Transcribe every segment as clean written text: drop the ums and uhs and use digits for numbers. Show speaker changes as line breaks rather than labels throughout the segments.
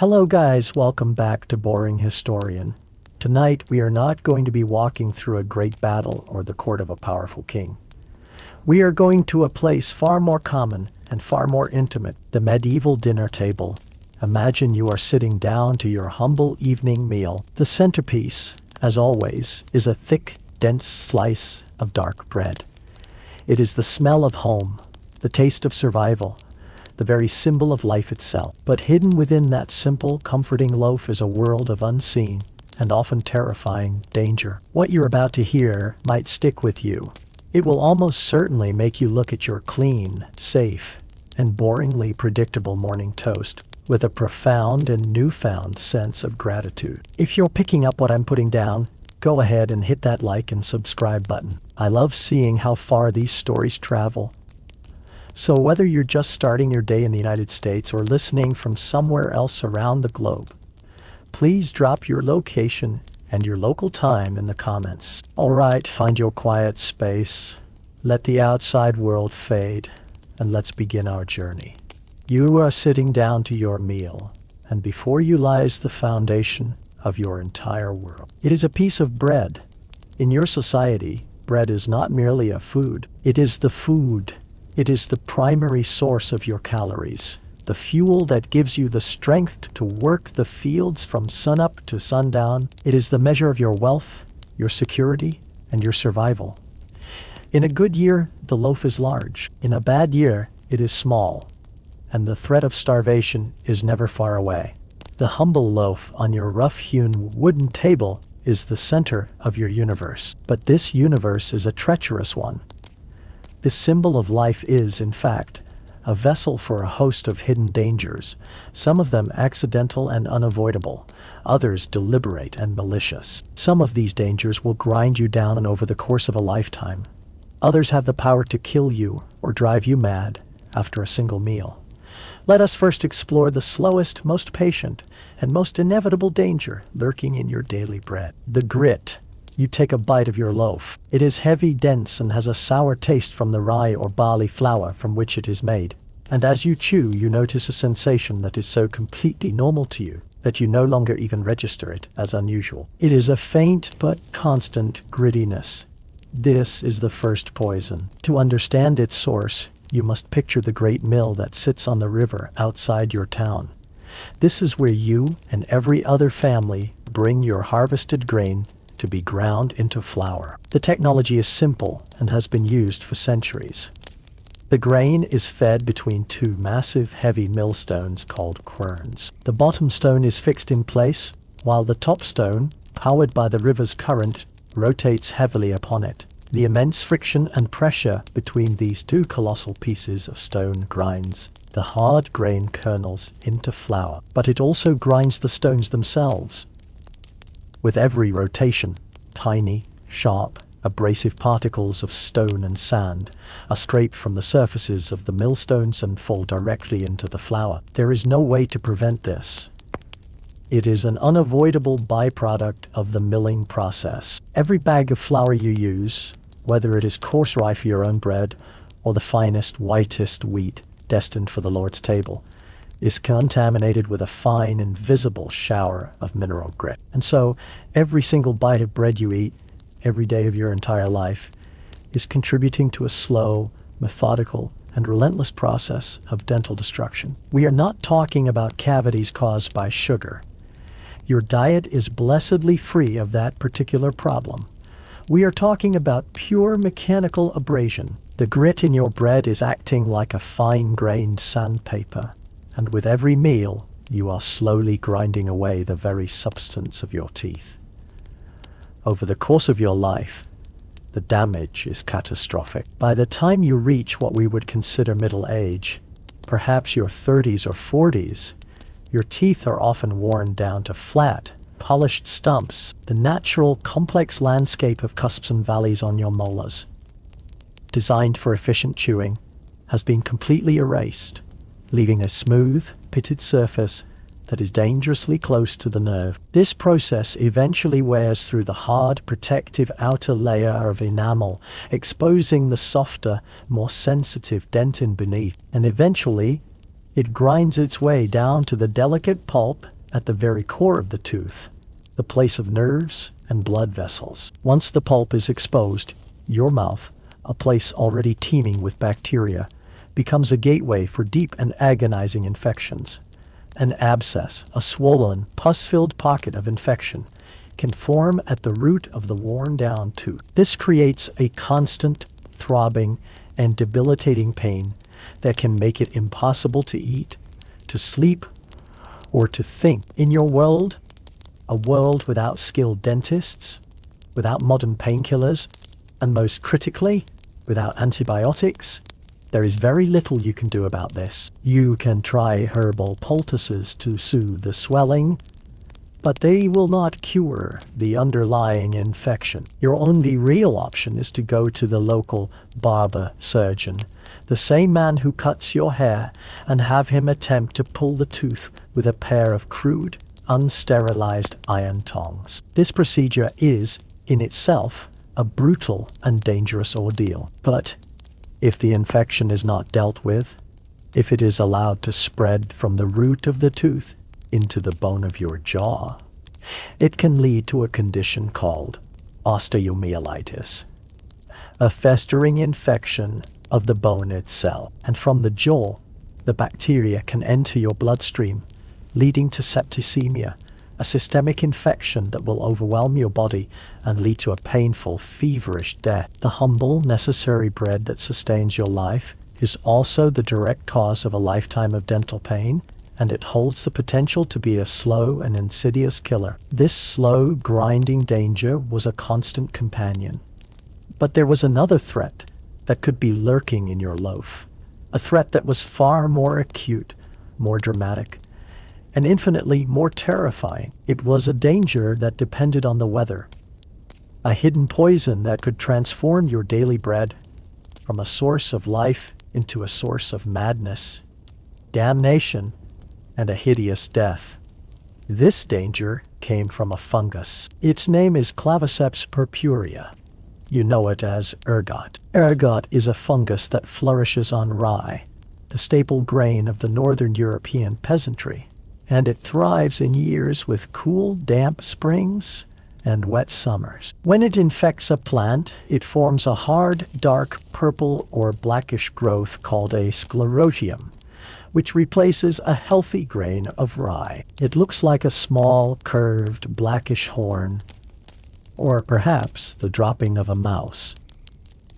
Hello guys, welcome back to Boring Historian. Tonight we are not going to be walking through a great battle or the court of a powerful king. We are going to a place far more common and far more intimate, the medieval dinner table. Imagine you are sitting down to your humble evening meal. The centerpiece, as always, is a thick, dense slice of dark bread. It is the smell of home, the taste of survival, the very symbol of life itself. But hidden within that simple, comforting loaf is a world of unseen and often terrifying danger. What you're about to hear might stick with you. It will almost certainly make you look at your clean, safe, and boringly predictable morning toast with a profound and newfound sense of gratitude. If you're picking up what I'm putting down, go ahead and hit that like and subscribe button. I love seeing how far these stories travel. So whether you're just starting your day in the United States or listening from somewhere else around the globe, please drop your location and your local time in the comments. Alright, find your quiet space, let the outside world fade, and let's begin our journey. You are sitting down to your meal, and before you lies the foundation of your entire world. It is a piece of bread. In your society, bread is not merely a food, it is the food. It is the primary source of your calories, the fuel that gives you the strength to work the fields from sunup to sundown. It is the measure of your wealth, your security, and your survival. In a good year, the loaf is large. In a bad year, it is small, and the threat of starvation is never far away. The humble loaf on your rough-hewn wooden table is the center of your universe. But this universe is a treacherous one. This symbol of life is, in fact, a vessel for a host of hidden dangers, some of them accidental and unavoidable, others deliberate and malicious. Some of these dangers will grind you down over the course of a lifetime. Others have the power to kill you or drive you mad after a single meal. Let us first explore the slowest, most patient, and most inevitable danger lurking in your daily bread: the grit. You take a bite of your loaf. It is heavy, dense, and has a sour taste from the rye or barley flour from which it is made. And as you chew, you notice a sensation that is so completely normal to you that you no longer even register it as unusual. It is a faint but constant grittiness. This is the first poison. To understand its source, you must picture the great mill that sits on the river outside your town. This is where you and every other family bring your harvested grain to be ground into flour. The technology is simple and has been used for centuries. The grain is fed between two massive heavy millstones called querns. The bottom stone is fixed in place, while the top stone, powered by the river's current, rotates heavily upon it. The immense friction and pressure between these two colossal pieces of stone grinds the hard grain kernels into flour, but it also grinds the stones themselves. With every rotation, tiny, sharp, abrasive particles of stone and sand are scraped from the surfaces of the millstones and fall directly into the flour. There is no way to prevent this. It is an unavoidable byproduct of the milling process. Every bag of flour you use, whether it is coarse rye for your own bread or the finest, whitest wheat destined for the Lord's table, is contaminated with a fine, invisible shower of mineral grit. And so, every single bite of bread you eat, every day of your entire life, is contributing to a slow, methodical, and relentless process of dental destruction. We are not talking about cavities caused by sugar. Your diet is blessedly free of that particular problem. We are talking about pure mechanical abrasion. The grit in your bread is acting like a fine-grained sandpaper. And with every meal, you are slowly grinding away the very substance of your teeth. Over the course of your life, the damage is catastrophic. By the time you reach what we would consider middle age, perhaps your 30s or 40s, your teeth are often worn down to flat, polished stumps. The natural, complex landscape of cusps and valleys on your molars, designed for efficient chewing, has been completely erased, leaving a smooth, pitted surface that is dangerously close to the nerve. This process eventually wears through the hard, protective outer layer of enamel, exposing the softer, more sensitive dentin beneath, and eventually It grinds its way down to the delicate pulp at the very core of the tooth, the place of nerves and blood vessels. Once the pulp is exposed, your mouth, a place already teeming with bacteria, becomes a gateway for deep and agonizing infections. An abscess, a swollen, pus-filled pocket of infection, can form at the root of the worn-down tooth. This creates a constant, throbbing, and debilitating pain that can make it impossible to eat, to sleep, or to think. In your world, a world without skilled dentists, without modern painkillers, and most critically, without antibiotics, there is very little you can do about this. You can try herbal poultices to soothe the swelling, but they will not cure the underlying infection. Your only real option is to go to the local barber surgeon, the same man who cuts your hair, and have him attempt to pull the tooth with a pair of crude, unsterilized iron tongs. This procedure is, in itself, a brutal and dangerous ordeal. But if the infection is not dealt with, if it is allowed to spread from the root of the tooth into the bone of your jaw, it can lead to a condition called osteomyelitis, a festering infection of the bone itself. And from the jaw, the bacteria can enter your bloodstream, leading to septicemia, a systemic infection that will overwhelm your body and lead to a painful, feverish death. The humble, necessary bread that sustains your life is also the direct cause of a lifetime of dental pain, and it holds the potential to be a slow and insidious killer. This slow, grinding danger was a constant companion. But there was another threat that could be lurking in your loaf, a threat that was far more acute, more dramatic, and infinitely more terrifying. It was a danger that depended on the weather, a hidden poison that could transform your daily bread from a source of life into a source of madness, damnation, and a hideous death. This danger came from a fungus. Its name is Claviceps purpurea. You know it as ergot. Ergot is a fungus that flourishes on rye, the staple grain of the northern European peasantry, and it thrives in years with cool, damp springs and wet summers. When it infects a plant, it forms a hard, dark purple or blackish growth called a sclerotium, which replaces a healthy grain of rye. It looks like a small, curved, blackish horn, or perhaps the dropping of a mouse.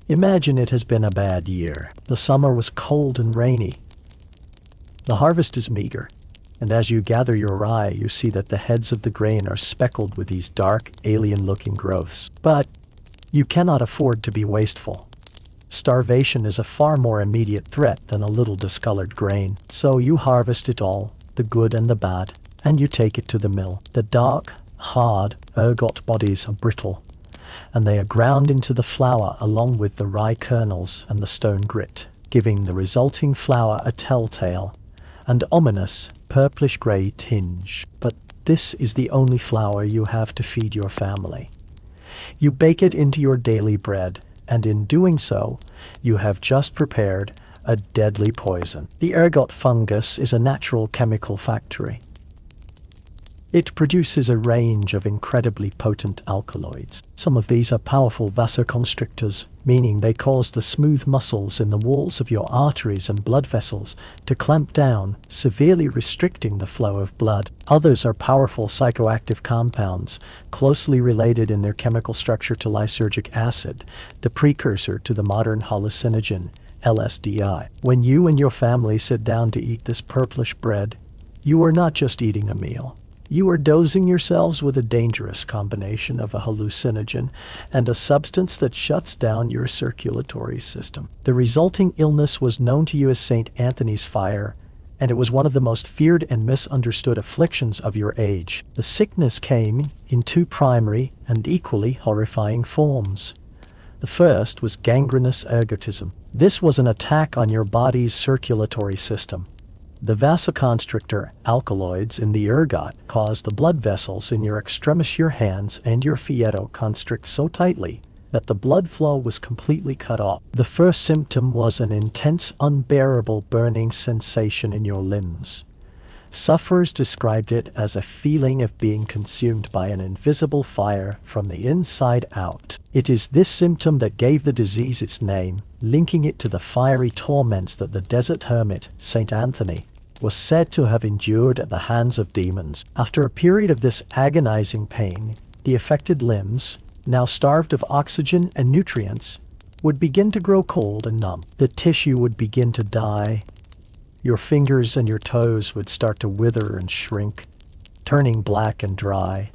Imagine it has been a bad year. The summer was cold and rainy. The harvest is meager, and as you gather your rye, you see that the heads of the grain are speckled with these dark, alien-looking growths. But you cannot afford to be wasteful. Starvation is a far more immediate threat than a little discolored grain. So you harvest it all, the good and the bad, and you take it to the mill. The dark, hard, ergot bodies are brittle, and they are ground into the flour along with the rye kernels and the stone grit, giving the resulting flour a telltale and ominous purplish-gray tinge. But this is the only flour you have to feed your family. You bake it into your daily bread, and in doing so, you have just prepared a deadly poison. The ergot fungus is a natural chemical factory. It produces a range of incredibly potent alkaloids. Some of these are powerful vasoconstrictors, meaning they cause the smooth muscles in the walls of your arteries and blood vessels to clamp down, severely restricting the flow of blood. Others are powerful psychoactive compounds, closely related in their chemical structure to lysergic acid, the precursor to the modern hallucinogen, LSDI. When you and your family sit down to eat this purplish bread, you are not just eating a meal. You are dosing yourselves with a dangerous combination of a hallucinogen and a substance that shuts down your circulatory system. The resulting illness was known to you as St. Anthony's fire, and it was one of the most feared and misunderstood afflictions of your age. The sickness came in two primary and equally horrifying forms. The first was gangrenous ergotism. This was an attack on your body's circulatory system. The vasoconstrictor alkaloids in the ergot cause the blood vessels in your extremis, your hands and your feet, to constrict so tightly that the blood flow was completely cut off. The first symptom was an intense, unbearable burning sensation in your limbs. Sufferers described it as a feeling of being consumed by an invisible fire from the inside out. It is this symptom that gave the disease its name, linking it to the fiery torments that the desert hermit, Saint Anthony, was said to have endured at the hands of demons. After a period of this agonizing pain, the affected limbs, now starved of oxygen and nutrients, would begin to grow cold and numb. The tissue would begin to die. Your fingers and your toes would start to wither and shrink, turning black and dry,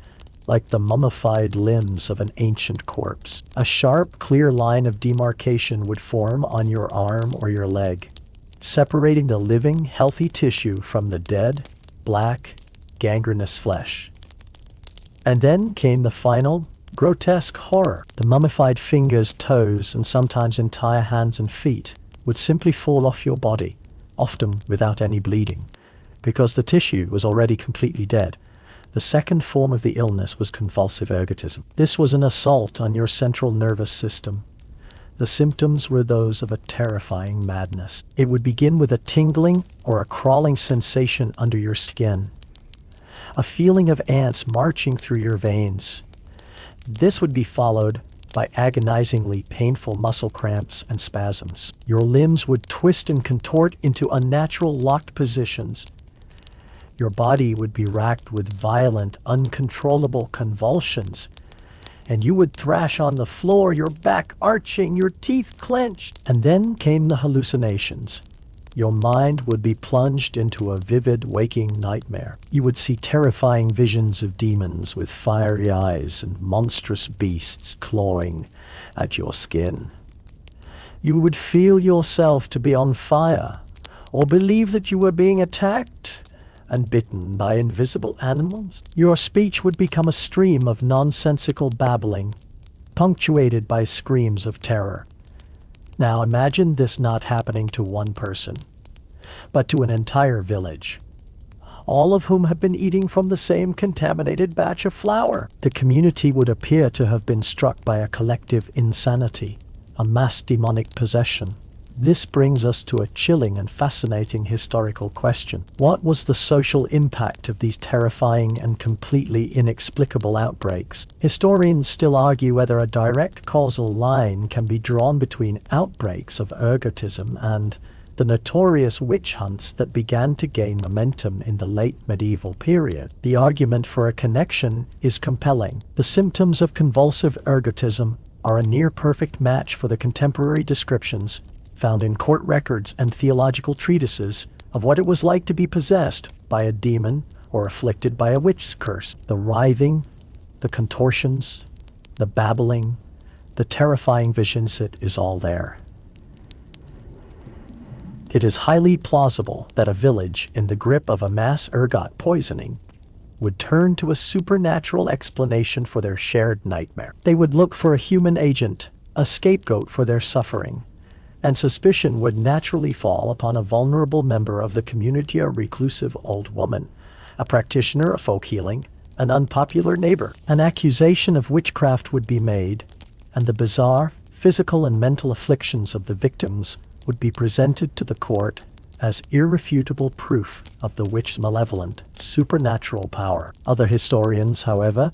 like the mummified limbs of an ancient corpse. A sharp, clear line of demarcation would form on your arm or your leg, separating the living, healthy tissue from the dead, black, gangrenous flesh. And then came the final, grotesque horror. The mummified fingers, toes, and sometimes entire hands and feet would simply fall off your body, often without any bleeding, because the tissue was already completely dead. The second form of the illness was convulsive ergotism. This was an assault on your central nervous system. The symptoms were those of a terrifying madness. It would begin with a tingling or a crawling sensation under your skin, a feeling of ants marching through your veins. This would be followed by agonizingly painful muscle cramps and spasms. Your limbs would twist and contort into unnatural locked positions. Your body would be racked with violent, uncontrollable convulsions, and you would thrash on the floor, your back arching, your teeth clenched. And then came the hallucinations. Your mind would be plunged into a vivid waking nightmare. You would see terrifying visions of demons with fiery eyes and monstrous beasts clawing at your skin. You would feel yourself to be on fire, or believe that you were being attacked and bitten by invisible animals. Your speech would become a stream of nonsensical babbling, punctuated by screams of terror. Now imagine this not happening to one person, but to an entire village, all of whom have been eating from the same contaminated batch of flour. The community would appear to have been struck by a collective insanity, a mass demonic possession. This brings us to a chilling and fascinating historical question. What was the social impact of these terrifying and completely inexplicable outbreaks? Historians still argue whether a direct causal line can be drawn between outbreaks of ergotism and the notorious witch hunts that began to gain momentum in the late medieval period. The argument for a connection is compelling. The symptoms of convulsive ergotism are a near-perfect match for the contemporary descriptions found in court records and theological treatises of what it was like to be possessed by a demon or afflicted by a witch's curse. The writhing, the contortions, the babbling, the terrifying visions, it is all there. It is highly plausible that a village in the grip of a mass ergot poisoning would turn to a supernatural explanation for their shared nightmare. They would look for a human agent, a scapegoat for their suffering, and suspicion would naturally fall upon a vulnerable member of the community, a reclusive old woman, a practitioner of folk healing, an unpopular neighbor. An accusation of witchcraft would be made, and the bizarre physical and mental afflictions of the victims would be presented to the court as irrefutable proof of the witch's malevolent, supernatural power. Other historians, however,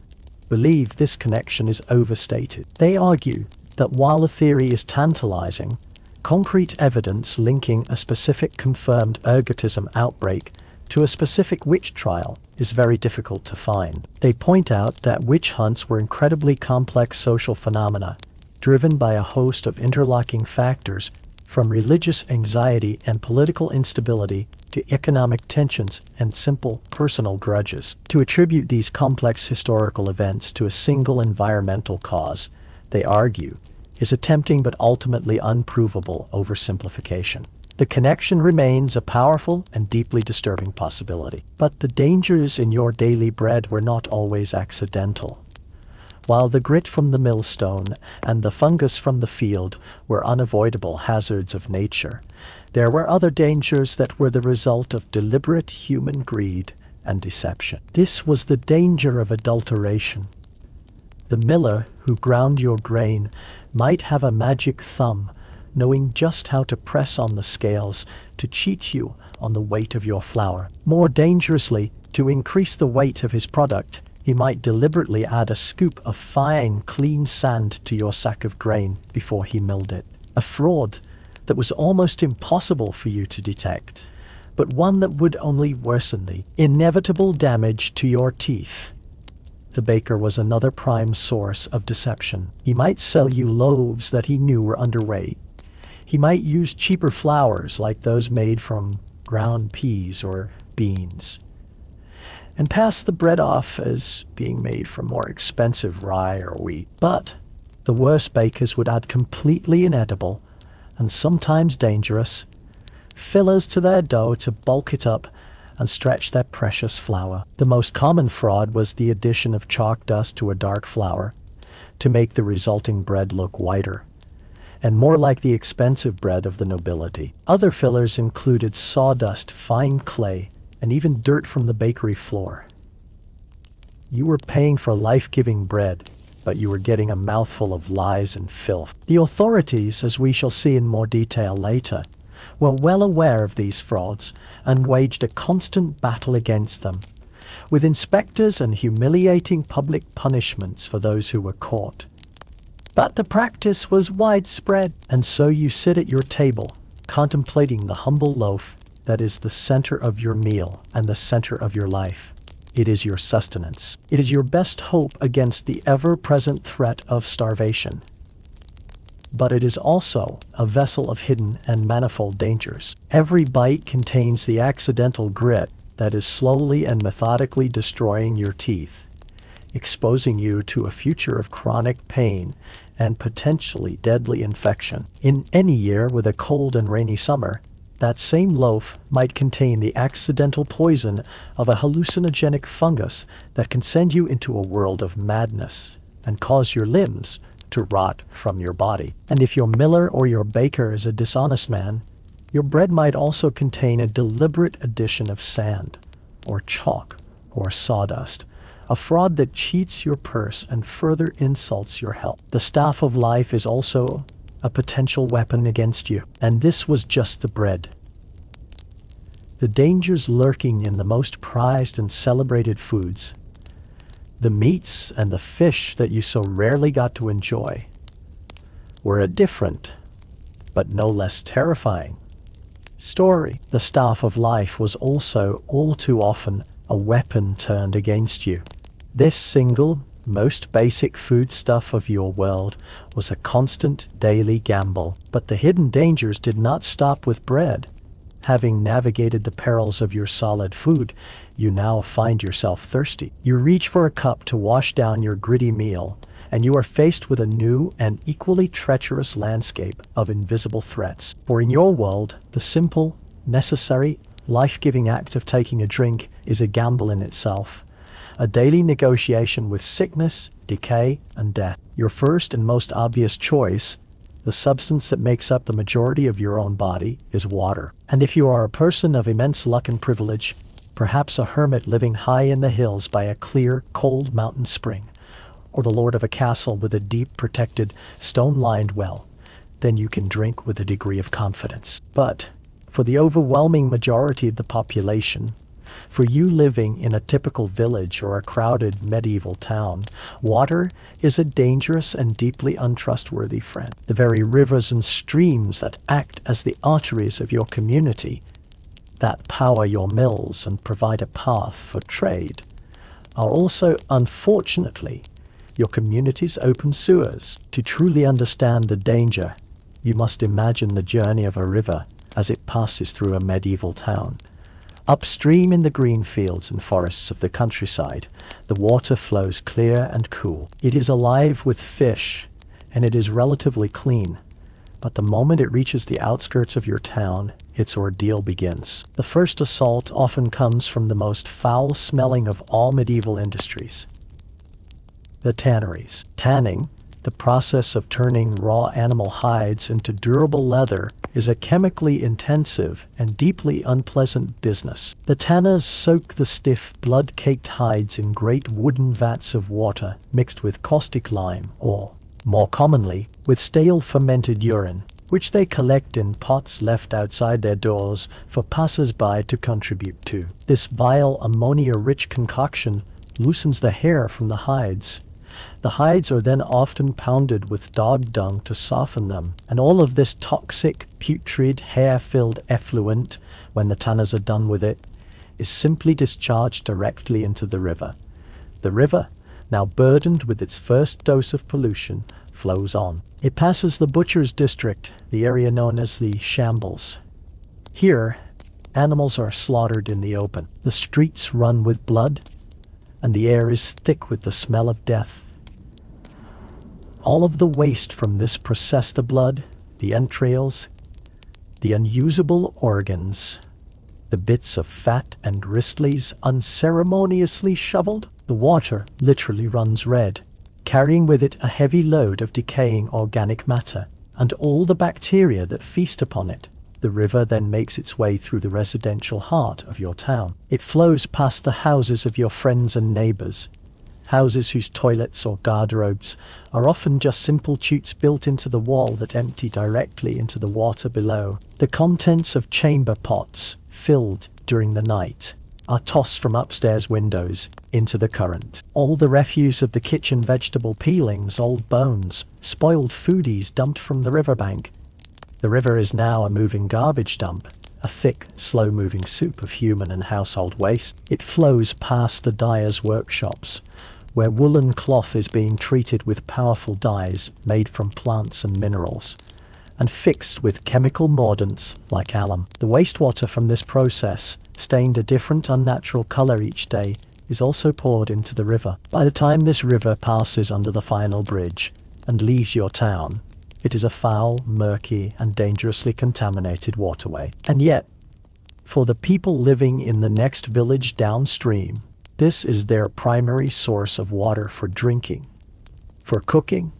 believe this connection is overstated. They argue that while the theory is tantalizing, concrete evidence linking a specific confirmed ergotism outbreak to a specific witch trial is very difficult to find. They point out that witch hunts were incredibly complex social phenomena, driven by a host of interlocking factors, from religious anxiety and political instability to economic tensions and simple personal grudges. To attribute these complex historical events to a single environmental cause, they argue, is a tempting but ultimately unprovable oversimplification. The connection remains a powerful and deeply disturbing possibility. But the dangers in your daily bread were not always accidental. While the grit from the millstone and the fungus from the field were unavoidable hazards of nature, there were other dangers that were the result of deliberate human greed and deception. This was the danger of adulteration, The miller who ground your grain might have a magic thumb, knowing just how to press on the scales to cheat you on the weight of your flour. More dangerously, to increase the weight of his product, he might deliberately add a scoop of fine, clean sand to your sack of grain before he milled it. A fraud that was almost impossible for you to detect, but one that would only worsen the inevitable damage to your teeth. The baker was another prime source of deception. He might sell you loaves that he knew were underweight. He might use cheaper flours like those made from ground peas or beans, and pass the bread off as being made from more expensive rye or wheat. But the worst bakers would add completely inedible, and sometimes dangerous, fillers to their dough to bulk it up and stretch their precious flour. The most common fraud was the addition of chalk dust to a dark flour to make the resulting bread look whiter and more like the expensive bread of the nobility. Other fillers included sawdust, fine clay, and even dirt from the bakery floor. You were paying for life-giving bread, but you were getting a mouthful of lies and filth. The authorities, as we shall see in more detail later, were well aware of these frauds and waged a constant battle against them, with inspectors and humiliating public punishments for those who were caught. But the practice was widespread, and so you sit at your table, contemplating the humble loaf that is the center of your meal and the center of your life. It is your sustenance. It is your best hope against the ever-present threat of starvation. But it is also a vessel of hidden and manifold dangers. Every bite contains the accidental grit that is slowly and methodically destroying your teeth, exposing you to a future of chronic pain and potentially deadly infection. In any year with a cold and rainy summer, that same loaf might contain the accidental poison of a hallucinogenic fungus that can send you into a world of madness and cause your limbs to rot from your body. And if your miller or your baker is a dishonest man, your bread might also contain a deliberate addition of sand or chalk or sawdust, a fraud that cheats your purse and further insults your health. The staff of life is also a potential weapon against you. And this was just the bread. The dangers lurking in the most prized and celebrated foods, the meats and the fish that you so rarely got to enjoy, were a different, but no less terrifying, story. The staff of life was also all too often a weapon turned against you. This single, most basic foodstuff of your world was a constant daily gamble. But the hidden dangers did not stop with bread. Having navigated the perils of your solid food, you now find yourself thirsty. You reach for a cup to wash down your gritty meal, and you are faced with a new and equally treacherous landscape of invisible threats. For in your world, the simple, necessary, life-giving act of taking a drink is a gamble in itself, a daily negotiation with sickness, decay, and death. Your first and most obvious choice, the substance that makes up the majority of your own body, is water. And if you are a person of immense luck and privilege, perhaps a hermit living high in the hills by a clear, cold mountain spring, or the lord of a castle with a deep, protected, stone-lined well, then you can drink with a degree of confidence. But for the overwhelming majority of the population, for you living in a typical village or a crowded medieval town, water is a dangerous and deeply untrustworthy friend. The very rivers and streams that act as the arteries of your community, that power your mills and provide a path for trade, are also, unfortunately, your community's open sewers. To truly understand the danger, you must imagine the journey of a river as it passes through a medieval town. Upstream in the green fields and forests of the countryside, the water flows clear and cool. It is alive with fish, and it is relatively clean. But the moment it reaches the outskirts of your town, its ordeal begins. The first assault often comes from the most foul-smelling of all medieval industries, the tanneries. Tanning, the The process of turning raw animal hides into durable leather is a chemically intensive and deeply unpleasant business. The tanners soak the stiff, blood-caked hides in great wooden vats of water mixed with caustic lime, or, more commonly, with stale fermented urine, which they collect in pots left outside their doors for passers-by to contribute to. This vile ammonia-rich concoction loosens the hair from the hides. The hides are then often pounded with dog dung to soften them, and all of this toxic, putrid, hair-filled effluent, when the tanners are done with it, is simply discharged directly into the river. The river, now burdened with its first dose of pollution, flows on. It passes the butcher's district, the area known as the shambles. Here, animals are slaughtered in the open. The streets run with blood, and the air is thick with the smell of death. All of the waste from this process, the blood, the entrails, the unusable organs, the bits of fat and wristles unceremoniously shoveled, the water literally runs red, carrying with it a heavy load of decaying organic matter and all the bacteria that feast upon it. The river then makes its way through the residential heart of your town. It flows past the houses of your friends and neighbors, houses whose toilets or garderobes are often just simple chutes built into the wall that empty directly into the water below. The contents of chamber pots, filled during the night, are tossed from upstairs windows into the current. All the refuse of the kitchen, vegetable peelings, old bones, spoiled foodies dumped from the riverbank. The river is now a moving garbage dump, a thick, slow-moving soup of human and household waste. It flows past the dyers' workshops, where woolen cloth is being treated with powerful dyes made from plants and minerals, and fixed with chemical mordants like alum. The wastewater from this process, stained a different unnatural color each day, is also poured into the river. By the time this river passes under the final bridge and leaves your town, it is a foul, murky, and dangerously contaminated waterway. And yet, for the people living in the next village downstream, this is their primary source of water for drinking, for cooking,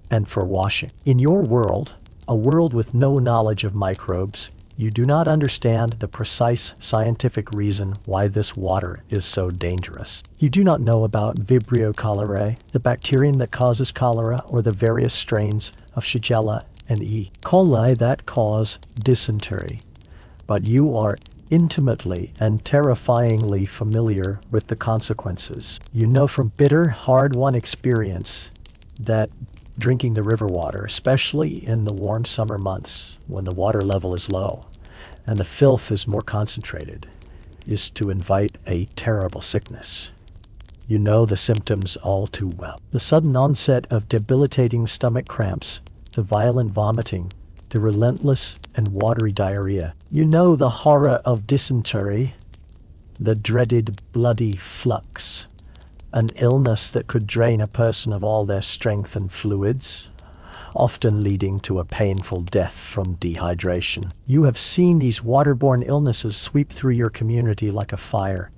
and for washing. In your world, a world with no knowledge of microbes, you do not understand the precise scientific reason why this water is so dangerous. You do not know about Vibrio cholerae, the bacterium that causes cholera, or the various strains of Shigella and E. coli that cause dysentery. But you are intimately and terrifyingly familiar with the consequences. You know from bitter, hard-won experience that drinking the river water, especially in the warm summer months when the water level is low and the filth is more concentrated, is to invite a terrible sickness. You know the symptoms all too well. The sudden onset of debilitating stomach cramps, the violent vomiting, the relentless and watery diarrhea. You know the horror of dysentery, the dreaded bloody flux, an illness that could drain a person of all their strength and fluids, often leading to a painful death from dehydration. You have seen these waterborne illnesses sweep through your community like a fire,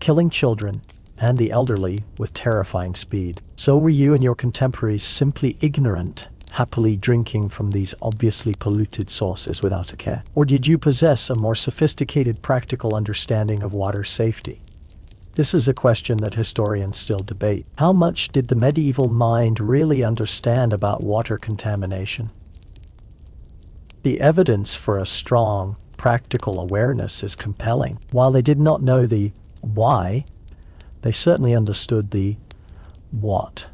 killing children and the elderly with terrifying speed. So were you and your contemporaries simply ignorant, happily drinking from these obviously polluted sources without a care? Or did you possess a more sophisticated practical understanding of water safety? This is a question that historians still debate. How much did the medieval mind really understand about water contamination? The evidence for a strong, practical awareness is compelling. While they did not know the why, they certainly understood the what.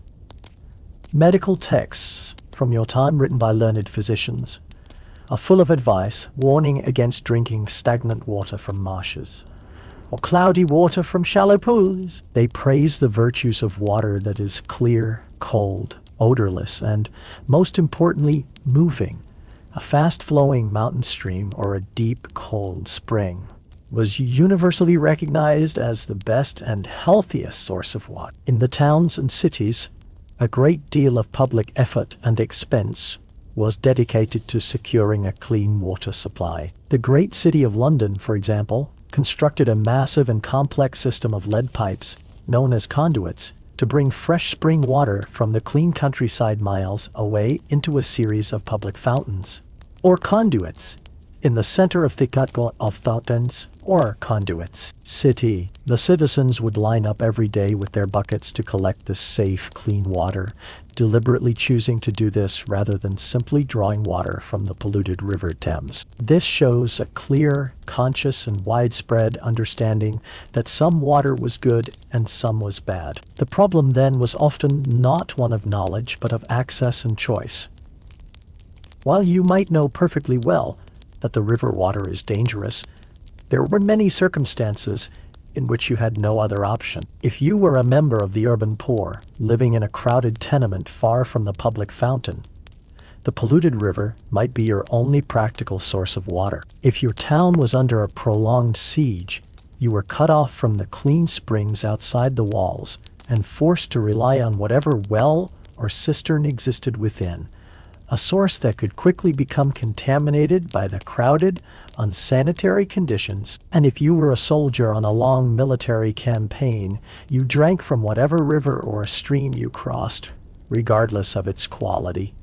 Medical texts from your time, written by learned physicians, are full of advice warning against drinking stagnant water from marshes or cloudy water from shallow pools. They praise the virtues of water that is clear, cold, odorless, and, most importantly, moving. A fast-flowing mountain stream or a deep, cold spring was universally recognized as the best and healthiest source of water. In the towns and cities, a great deal of public effort and expense was dedicated to securing a clean water supply. The great city of London, for example, constructed a massive and complex system of lead pipes, known as conduits, to bring fresh spring water from the clean countryside miles away into a series of public fountains, or conduits, in the center of the cathedral of fountains, or conduits city. The citizens would line up every day with their buckets to collect this safe, clean water, deliberately choosing to do this rather than simply drawing water from the polluted River Thames. This shows a clear, conscious, and widespread understanding that some water was good and some was bad. The problem then was often not one of knowledge but of access and choice. While you might know perfectly well that the river water is dangerous, there were many circumstances in which you had no other option. If you were a member of the urban poor, living in a crowded tenement far from the public fountain, the polluted river might be your only practical source of water. If your town was under a prolonged siege, you were cut off from the clean springs outside the walls and forced to rely on whatever well or cistern existed within, a source that could quickly become contaminated by the crowded, unsanitary conditions. And if you were a soldier on a long military campaign, you drank from whatever river or stream you crossed, regardless of its quality.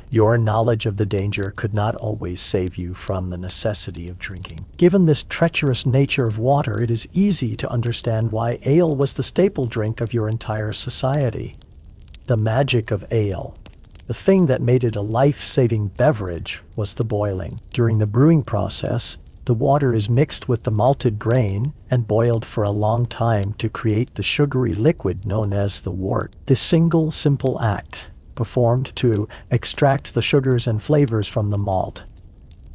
Your knowledge of the danger could not always save you from the necessity of drinking. Given this treacherous nature of water, it is easy to understand why ale was the staple drink of your entire society. The magic of ale, the thing that made it a life-saving beverage, was the boiling. During the brewing process, the water is mixed with the malted grain and boiled for a long time to create the sugary liquid known as the wort. This single, simple act, performed to extract the sugars and flavors from the malt,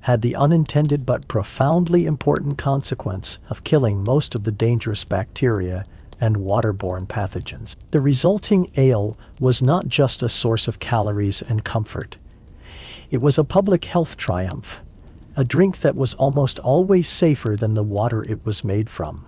had the unintended but profoundly important consequence of killing most of the dangerous bacteria and waterborne pathogens. The resulting ale was not just a source of calories and comfort. It was a public health triumph, a drink that was almost always safer than the water it was made from.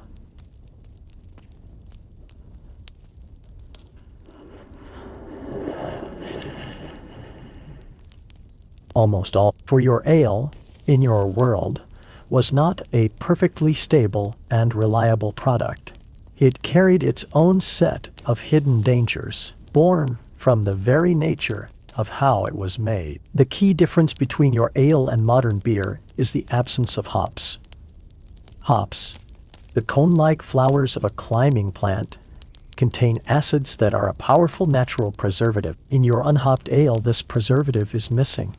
Almost all for your ale, in your world, was not a perfectly stable and reliable product. It carried its own set of hidden dangers, born from the very nature of how it was made. The key difference between your ale and modern beer is the absence of hops. Hops, the cone-like flowers of a climbing plant, contain acids that are a powerful natural preservative. In your unhopped ale, this preservative is missing.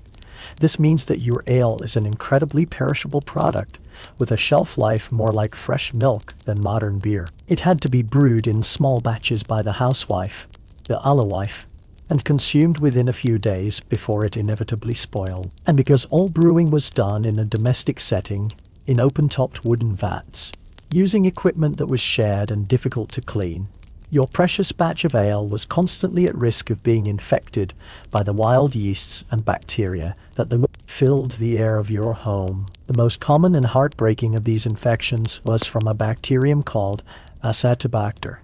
This means that your ale is an incredibly perishable product, with a shelf life more like fresh milk than modern beer. It had to be brewed in small batches by the housewife, the alewife, and consumed within a few days before it inevitably spoiled. And because all brewing was done in a domestic setting, in open-topped wooden vats, using equipment that was shared and difficult to clean, your precious batch of ale was constantly at risk of being infected by the wild yeasts and bacteria that filled the air of your home. The most common and heartbreaking of these infections was from a bacterium called Acetobacter.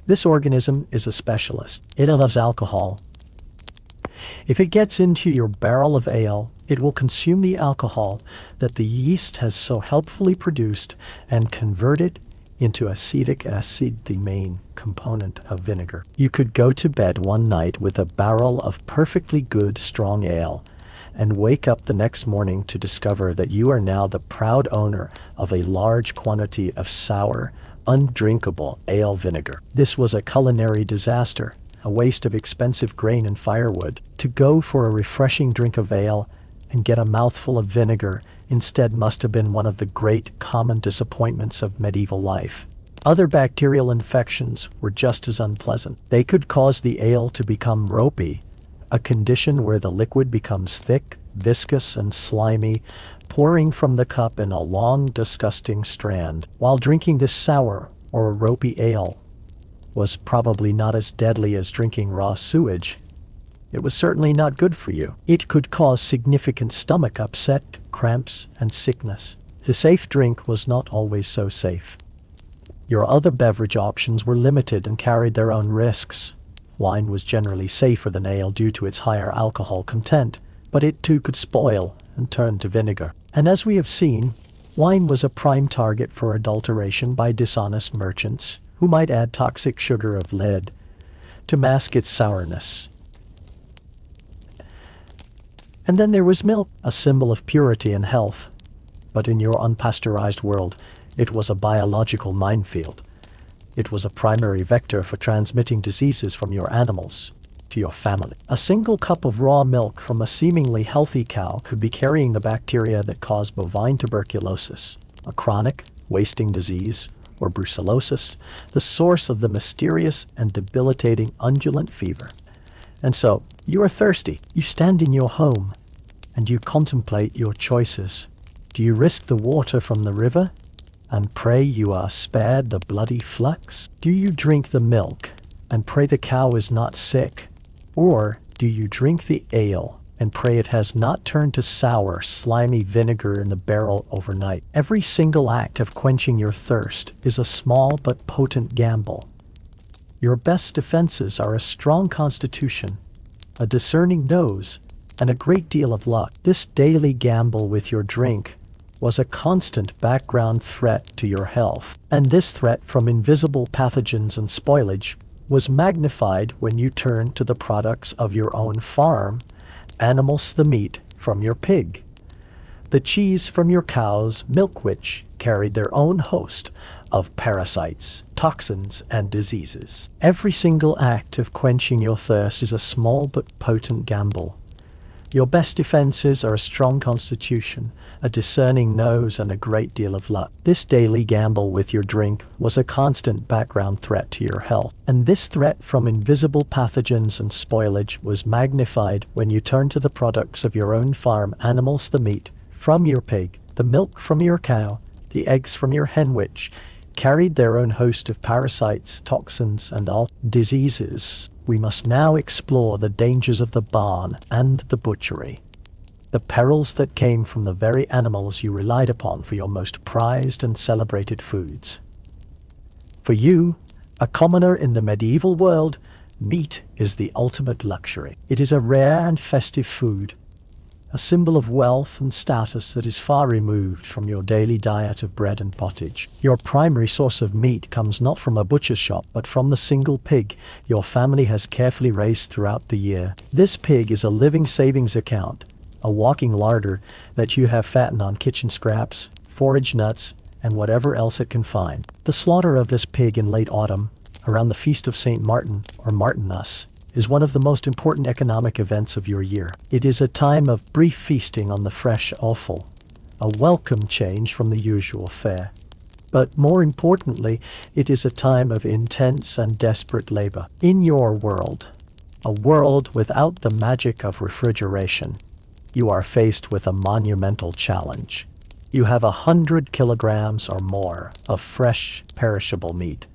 This organism is a specialist. It loves alcohol. If it gets into your barrel of ale, it will consume the alcohol that the yeast has so helpfully produced and convert it into acetic acid, the main component of vinegar. You could go to bed one night with a barrel of perfectly good, strong ale, and wake up the next morning to discover that you are now the proud owner of a large quantity of sour, undrinkable ale vinegar. This was a culinary disaster, a waste of expensive grain and firewood. To go for a refreshing drink of ale and get a mouthful of vinegar instead must have been one of the great common disappointments of medieval life. Other bacterial infections were just as unpleasant. They could cause the ale to become ropey, a condition where the liquid becomes thick, viscous, and slimy, pouring from the cup in a long, disgusting strand. While drinking this sour or ropey ale was probably not as deadly as drinking raw sewage, it was certainly not good for you. It could cause significant stomach upset, cramps, and sickness. The safe drink was not always so safe. Your other beverage options were limited and carried their own risks. Wine was generally safer than ale due to its higher alcohol content, but it too could spoil and turn to vinegar. And as we have seen, wine was a prime target for adulteration by dishonest merchants, who might add toxic sugar of lead to mask its sourness. And then there was milk, a symbol of purity and health. But in your unpasteurized world, it was a biological minefield. It was a primary vector for transmitting diseases from your animals to your family. A single cup of raw milk from a seemingly healthy cow could be carrying the bacteria that cause bovine tuberculosis, a chronic, wasting disease, or brucellosis, the source of the mysterious and debilitating undulant fever. And so, you are thirsty. You stand in your home, and you contemplate your choices. Do you risk the water from the river and pray you are spared the bloody flux? Do you drink the milk and pray the cow is not sick? Or do you drink the ale and pray it has not turned to sour, slimy vinegar in the barrel overnight? Every single act of quenching your thirst is a small but potent gamble. Your best defenses are a strong constitution, a discerning nose, and a great deal of luck. This daily gamble with your drink was a constant background threat to your health. And this threat from invisible pathogens and spoilage was magnified when you turned to the products of your own farm, animals the meat from your pig, the cheese from your cows, milk which carried their own host of parasites, toxins, and diseases. Every single act of quenching your thirst is a small but potent gamble. Your best defenses are a strong constitution, a discerning nose, and a great deal of luck. This daily gamble with your drink was a constant background threat to your health. And this threat from invisible pathogens and spoilage was magnified when you turned to the products of your own farm animals, the meat from your pig, the milk from your cow, the eggs from your hen which carried their own host of parasites, toxins, and all diseases. We must now explore the dangers of the barn and the butchery, the perils that came from the very animals you relied upon for your most prized and celebrated foods. For you, a commoner in the medieval world, meat is the ultimate luxury. It is a rare and festive food, a symbol of wealth and status that is far removed from your daily diet of bread and pottage. Your primary source of meat comes not from a butcher's shop, but from the single pig your family has carefully raised throughout the year. This pig is a living savings account, a walking larder that you have fattened on kitchen scraps, forage nuts, and whatever else it can find. The slaughter of this pig in late autumn, around the Feast of St. Martin, or Martinmas, is one of the most important economic events of your year. It is a time of brief feasting on the fresh offal, a welcome change from the usual fare. But more importantly, it is a time of intense and desperate labor. In your world, a world without the magic of refrigeration, you are faced with a monumental challenge. You have 100 kilograms or more of fresh, perishable meat,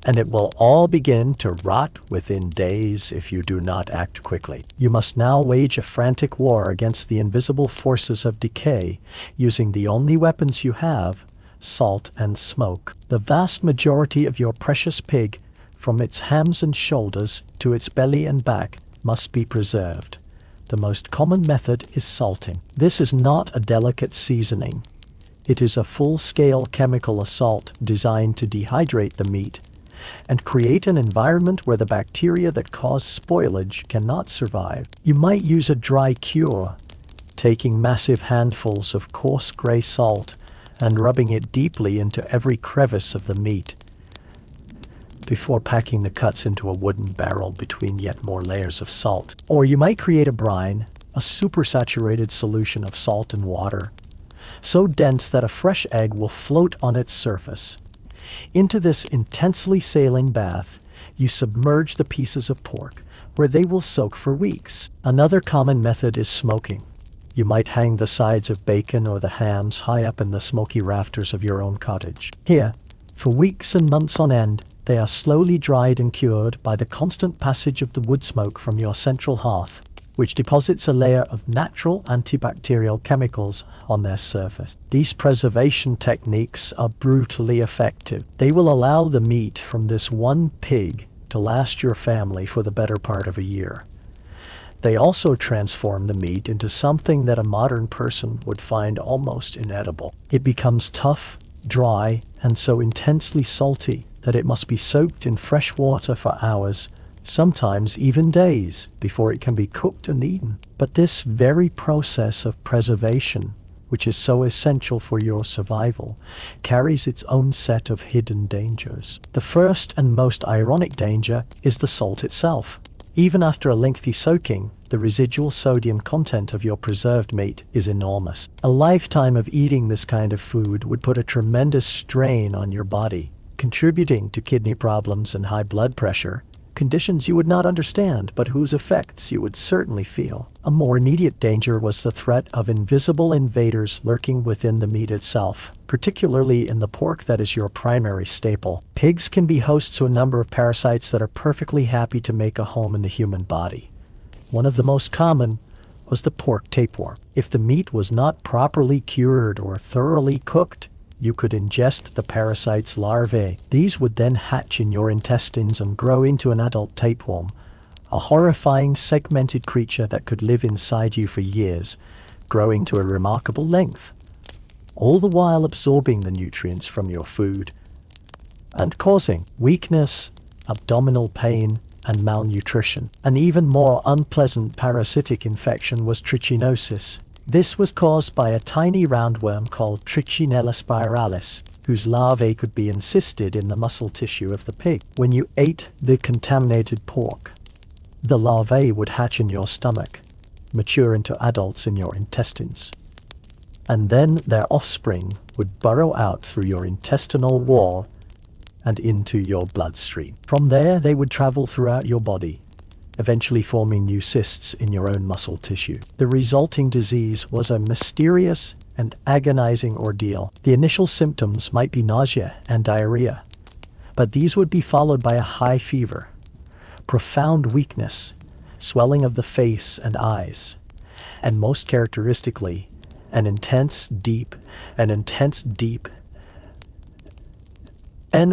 and it will all begin to rot within days if you do not act quickly. You must now wage a frantic war against the invisible forces of decay, using the only weapons you have, salt and smoke. The vast majority of your precious pig, from its hams and shoulders to its belly and back, must be preserved. The most common method is salting. This is not a delicate seasoning. It is a full-scale chemical assault designed to dehydrate the meat and create an environment where the bacteria that cause spoilage cannot survive. You might use a dry cure, taking massive handfuls of coarse gray salt and rubbing it deeply into every crevice of the meat before packing the cuts into a wooden barrel between yet more layers of salt. Or you might create a brine, a supersaturated solution of salt and water, so dense that a fresh egg will float on its surface. Into this intensely saline bath, you submerge the pieces of pork, where they will soak for weeks. Another common method is smoking. You might hang the sides of bacon or the hams high up in the smoky rafters of your own cottage. Here, for weeks and months on end, they are slowly dried and cured by the constant passage of the wood smoke from your central hearth, which deposits a layer of natural antibacterial chemicals on their surface. These preservation techniques are brutally effective. They will allow the meat from this one pig to last your family for the better part of a year. They also transform the meat into something that a modern person would find almost inedible. It becomes tough, dry, and so intensely salty that it must be soaked in fresh water for hours sometimes even days, before it can be cooked and eaten. But this very process of preservation, which is so essential for your survival, carries its own set of hidden dangers. The first and most ironic danger is the salt itself. Even after a lengthy soaking, the residual sodium content of your preserved meat is enormous. A lifetime of eating this kind of food would put a tremendous strain on your body, contributing to kidney problems and high blood pressure, conditions you would not understand but whose effects you would certainly feel. A more immediate danger was the threat of invisible invaders lurking within the meat itself, particularly in the pork that is your primary staple. Pigs can be hosts to a number of parasites that are perfectly happy to make a home in the human body. One of the most common was the pork tapeworm. If the meat was not properly cured or thoroughly cooked, you could ingest the parasite's larvae. These would then hatch in your intestines and grow into an adult tapeworm, a horrifying segmented creature that could live inside you for years, growing to a remarkable length, all the while absorbing the nutrients from your food and causing weakness, abdominal pain, and malnutrition. An even more unpleasant parasitic infection was trichinosis. This was caused by a tiny roundworm called Trichinella spiralis, whose larvae could be encysted in the muscle tissue of the pig. When you ate the contaminated pork, the larvae would hatch in your stomach, mature into adults in your intestines, and then their offspring would burrow out through your intestinal wall and into your bloodstream. From there, they would travel throughout your body, eventually forming new cysts in your own muscle tissue. The resulting disease was a mysterious and agonizing ordeal. The initial symptoms might be nausea and diarrhea, but these would be followed by a high fever, profound weakness, swelling of the face and eyes, and most characteristically, an intense, deep, and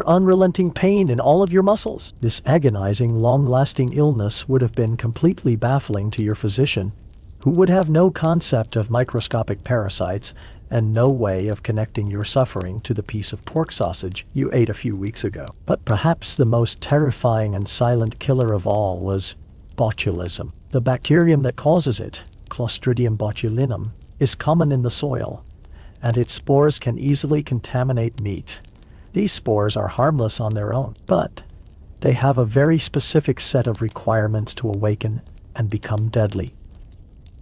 unrelenting pain in all of your muscles. This agonizing, long-lasting illness would have been completely baffling to your physician, who would have no concept of microscopic parasites and no way of connecting your suffering to the piece of pork sausage you ate a few weeks ago. But perhaps the most terrifying and silent killer of all was botulism. The bacterium that causes it, Clostridium botulinum, is common in the soil, and its spores can easily contaminate meat. These spores are harmless on their own, but they have a very specific set of requirements to awaken and become deadly.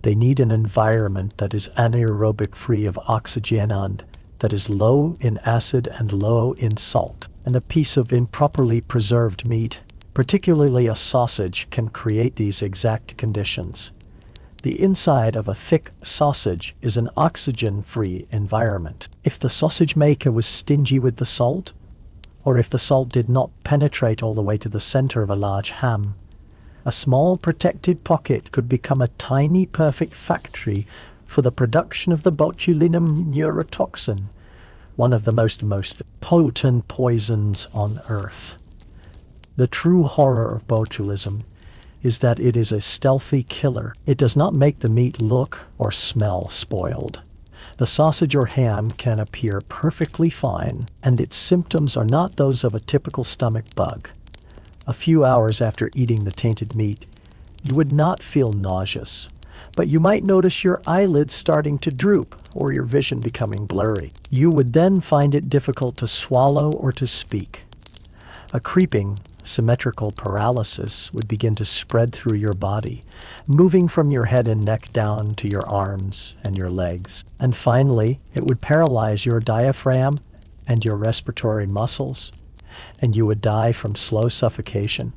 They need an environment that is anaerobic, free of oxygen, and that is low in acid and low in salt. And a piece of improperly preserved meat, particularly a sausage, can create these exact conditions. The inside of a thick sausage is an oxygen-free environment. If the sausage maker was stingy with the salt, or if the salt did not penetrate all the way to the center of a large ham, a small protected pocket could become a tiny perfect factory for the production of the botulinum neurotoxin, one of the most potent poisons on earth. The true horror of botulism is that it is a stealthy killer. It does not make the meat look or smell spoiled. The sausage or ham can appear perfectly fine, and its symptoms are not those of a typical stomach bug. A few hours after eating the tainted meat, you would not feel nauseous, but you might notice your eyelids starting to droop or your vision becoming blurry. You would then find it difficult to swallow or to speak. A creeping, symmetrical paralysis would begin to spread through your body, moving from your head and neck down to your arms and your legs. And finally, it would paralyze your diaphragm and your respiratory muscles, and you would die from slow suffocation,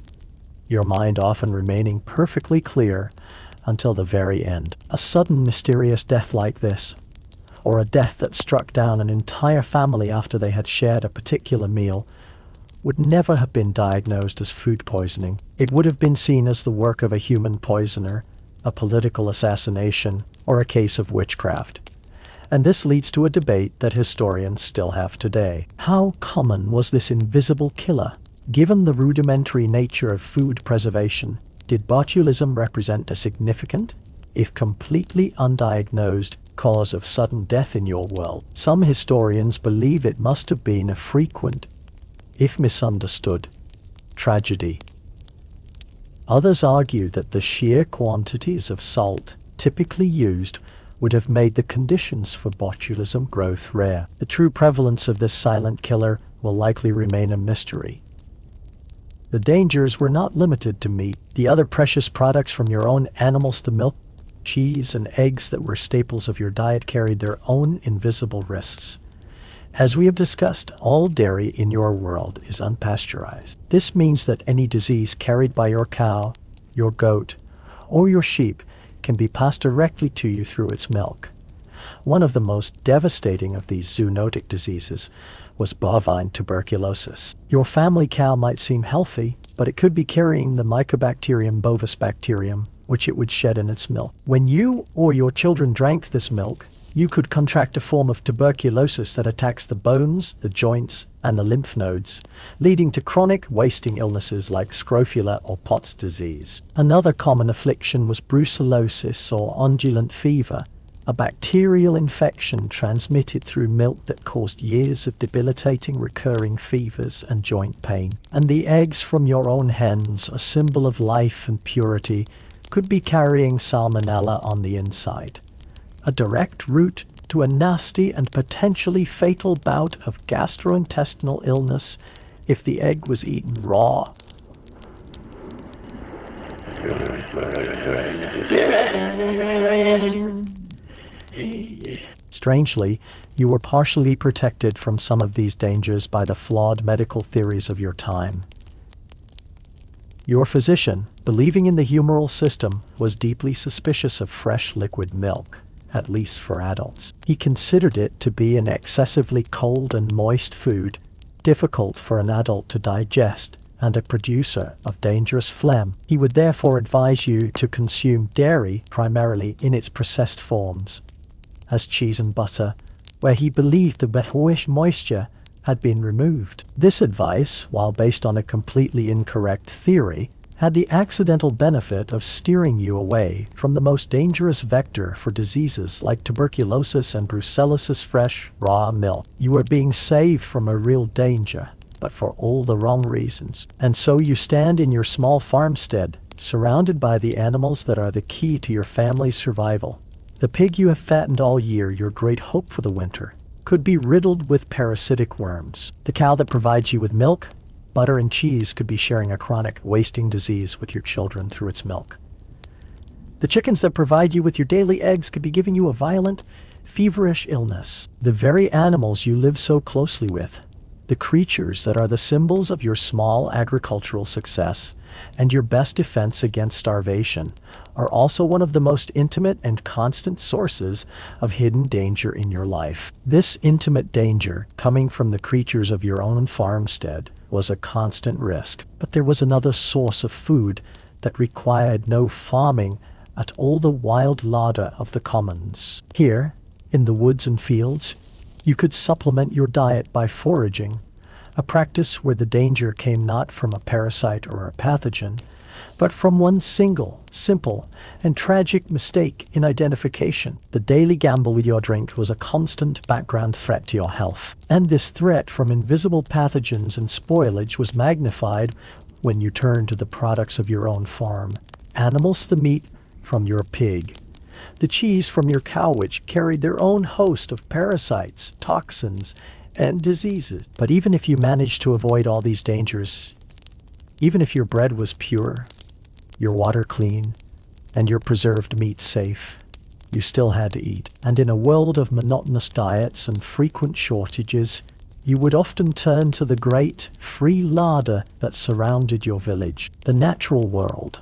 your mind often remaining perfectly clear until the very end. A sudden mysterious death like this, or a death that struck down an entire family after they had shared a particular meal, would never have been diagnosed as food poisoning. It would have been seen as the work of a human poisoner, a political assassination, or a case of witchcraft. And this leads to a debate that historians still have today. How common was this invisible killer? Given the rudimentary nature of food preservation, did botulism represent a significant, if completely undiagnosed, cause of sudden death in your world? Some historians believe it must have been a frequent, if misunderstood, tragedy. Others argue that the sheer quantities of salt typically used would have made the conditions for botulism growth rare. The true prevalence of this silent killer will likely remain a mystery. The dangers were not limited to meat. The other precious products from your own animals, the milk, cheese, and eggs that were staples of your diet, carried their own invisible risks. As we have discussed, all dairy in your world is unpasteurized. This means that any disease carried by your cow, your goat, or your sheep can be passed directly to you through its milk. One of the most devastating of these zoonotic diseases was bovine tuberculosis. Your family cow might seem healthy, but it could be carrying the Mycobacterium bovis bacterium, which it would shed in its milk. When you or your children drank this milk, you could contract a form of tuberculosis that attacks the bones, the joints, and the lymph nodes, leading to chronic wasting illnesses like scrofula or Pott's disease. Another common affliction was brucellosis or undulant fever, a bacterial infection transmitted through milk that caused years of debilitating recurring fevers and joint pain. And the eggs from your own hens, a symbol of life and purity, could be carrying salmonella on the inside, a direct route to a nasty and potentially fatal bout of gastrointestinal illness if the egg was eaten raw. Strangely, you were partially protected from some of these dangers by the flawed medical theories of your time. Your physician, believing in the humoral system, was deeply suspicious of fresh liquid milk, at least for adults. He considered it to be an excessively cold and moist food, difficult for an adult to digest, and a producer of dangerous phlegm. He would therefore advise you to consume dairy primarily in its processed forms, as cheese and butter, where he believed the moisture had been removed. This advice, while based on a completely incorrect theory, had the accidental benefit of steering you away from the most dangerous vector for diseases like tuberculosis and brucellosis: fresh, raw milk. You were being saved from a real danger, but for all the wrong reasons. And so you stand in your small farmstead, surrounded by the animals that are the key to your family's survival. The pig you have fattened all year, your great hope for the winter, could be riddled with parasitic worms. The cow that provides you with milk, butter, and cheese could be sharing a chronic wasting disease with your children through its milk. The chickens that provide you with your daily eggs could be giving you a violent, feverish illness. The very animals you live so closely with, the creatures that are the symbols of your small agricultural success and your best defense against starvation, are also one of the most intimate and constant sources of hidden danger in your life. This intimate danger, coming from the creatures of your own farmstead, was a constant risk. But there was another source of food that required no farming at all: the wild larder of the commons. Here, in the woods and fields, you could supplement your diet by foraging, a practice where the danger came not from a parasite or a pathogen, but from one single, simple, and tragic mistake in identification. The daily gamble with your drink was a constant background threat to your health. And this threat from invisible pathogens and spoilage was magnified when you turned to the products of your own farm. Animals: the meat from your pig, the cheese from your cow, which carried their own host of parasites, toxins, and diseases. But even if you managed to avoid all these dangers, even if your bread was pure, your water clean, and your preserved meat safe, you still had to eat. And in a world of monotonous diets and frequent shortages, you would often turn to the great, free larder that surrounded your village, the natural world.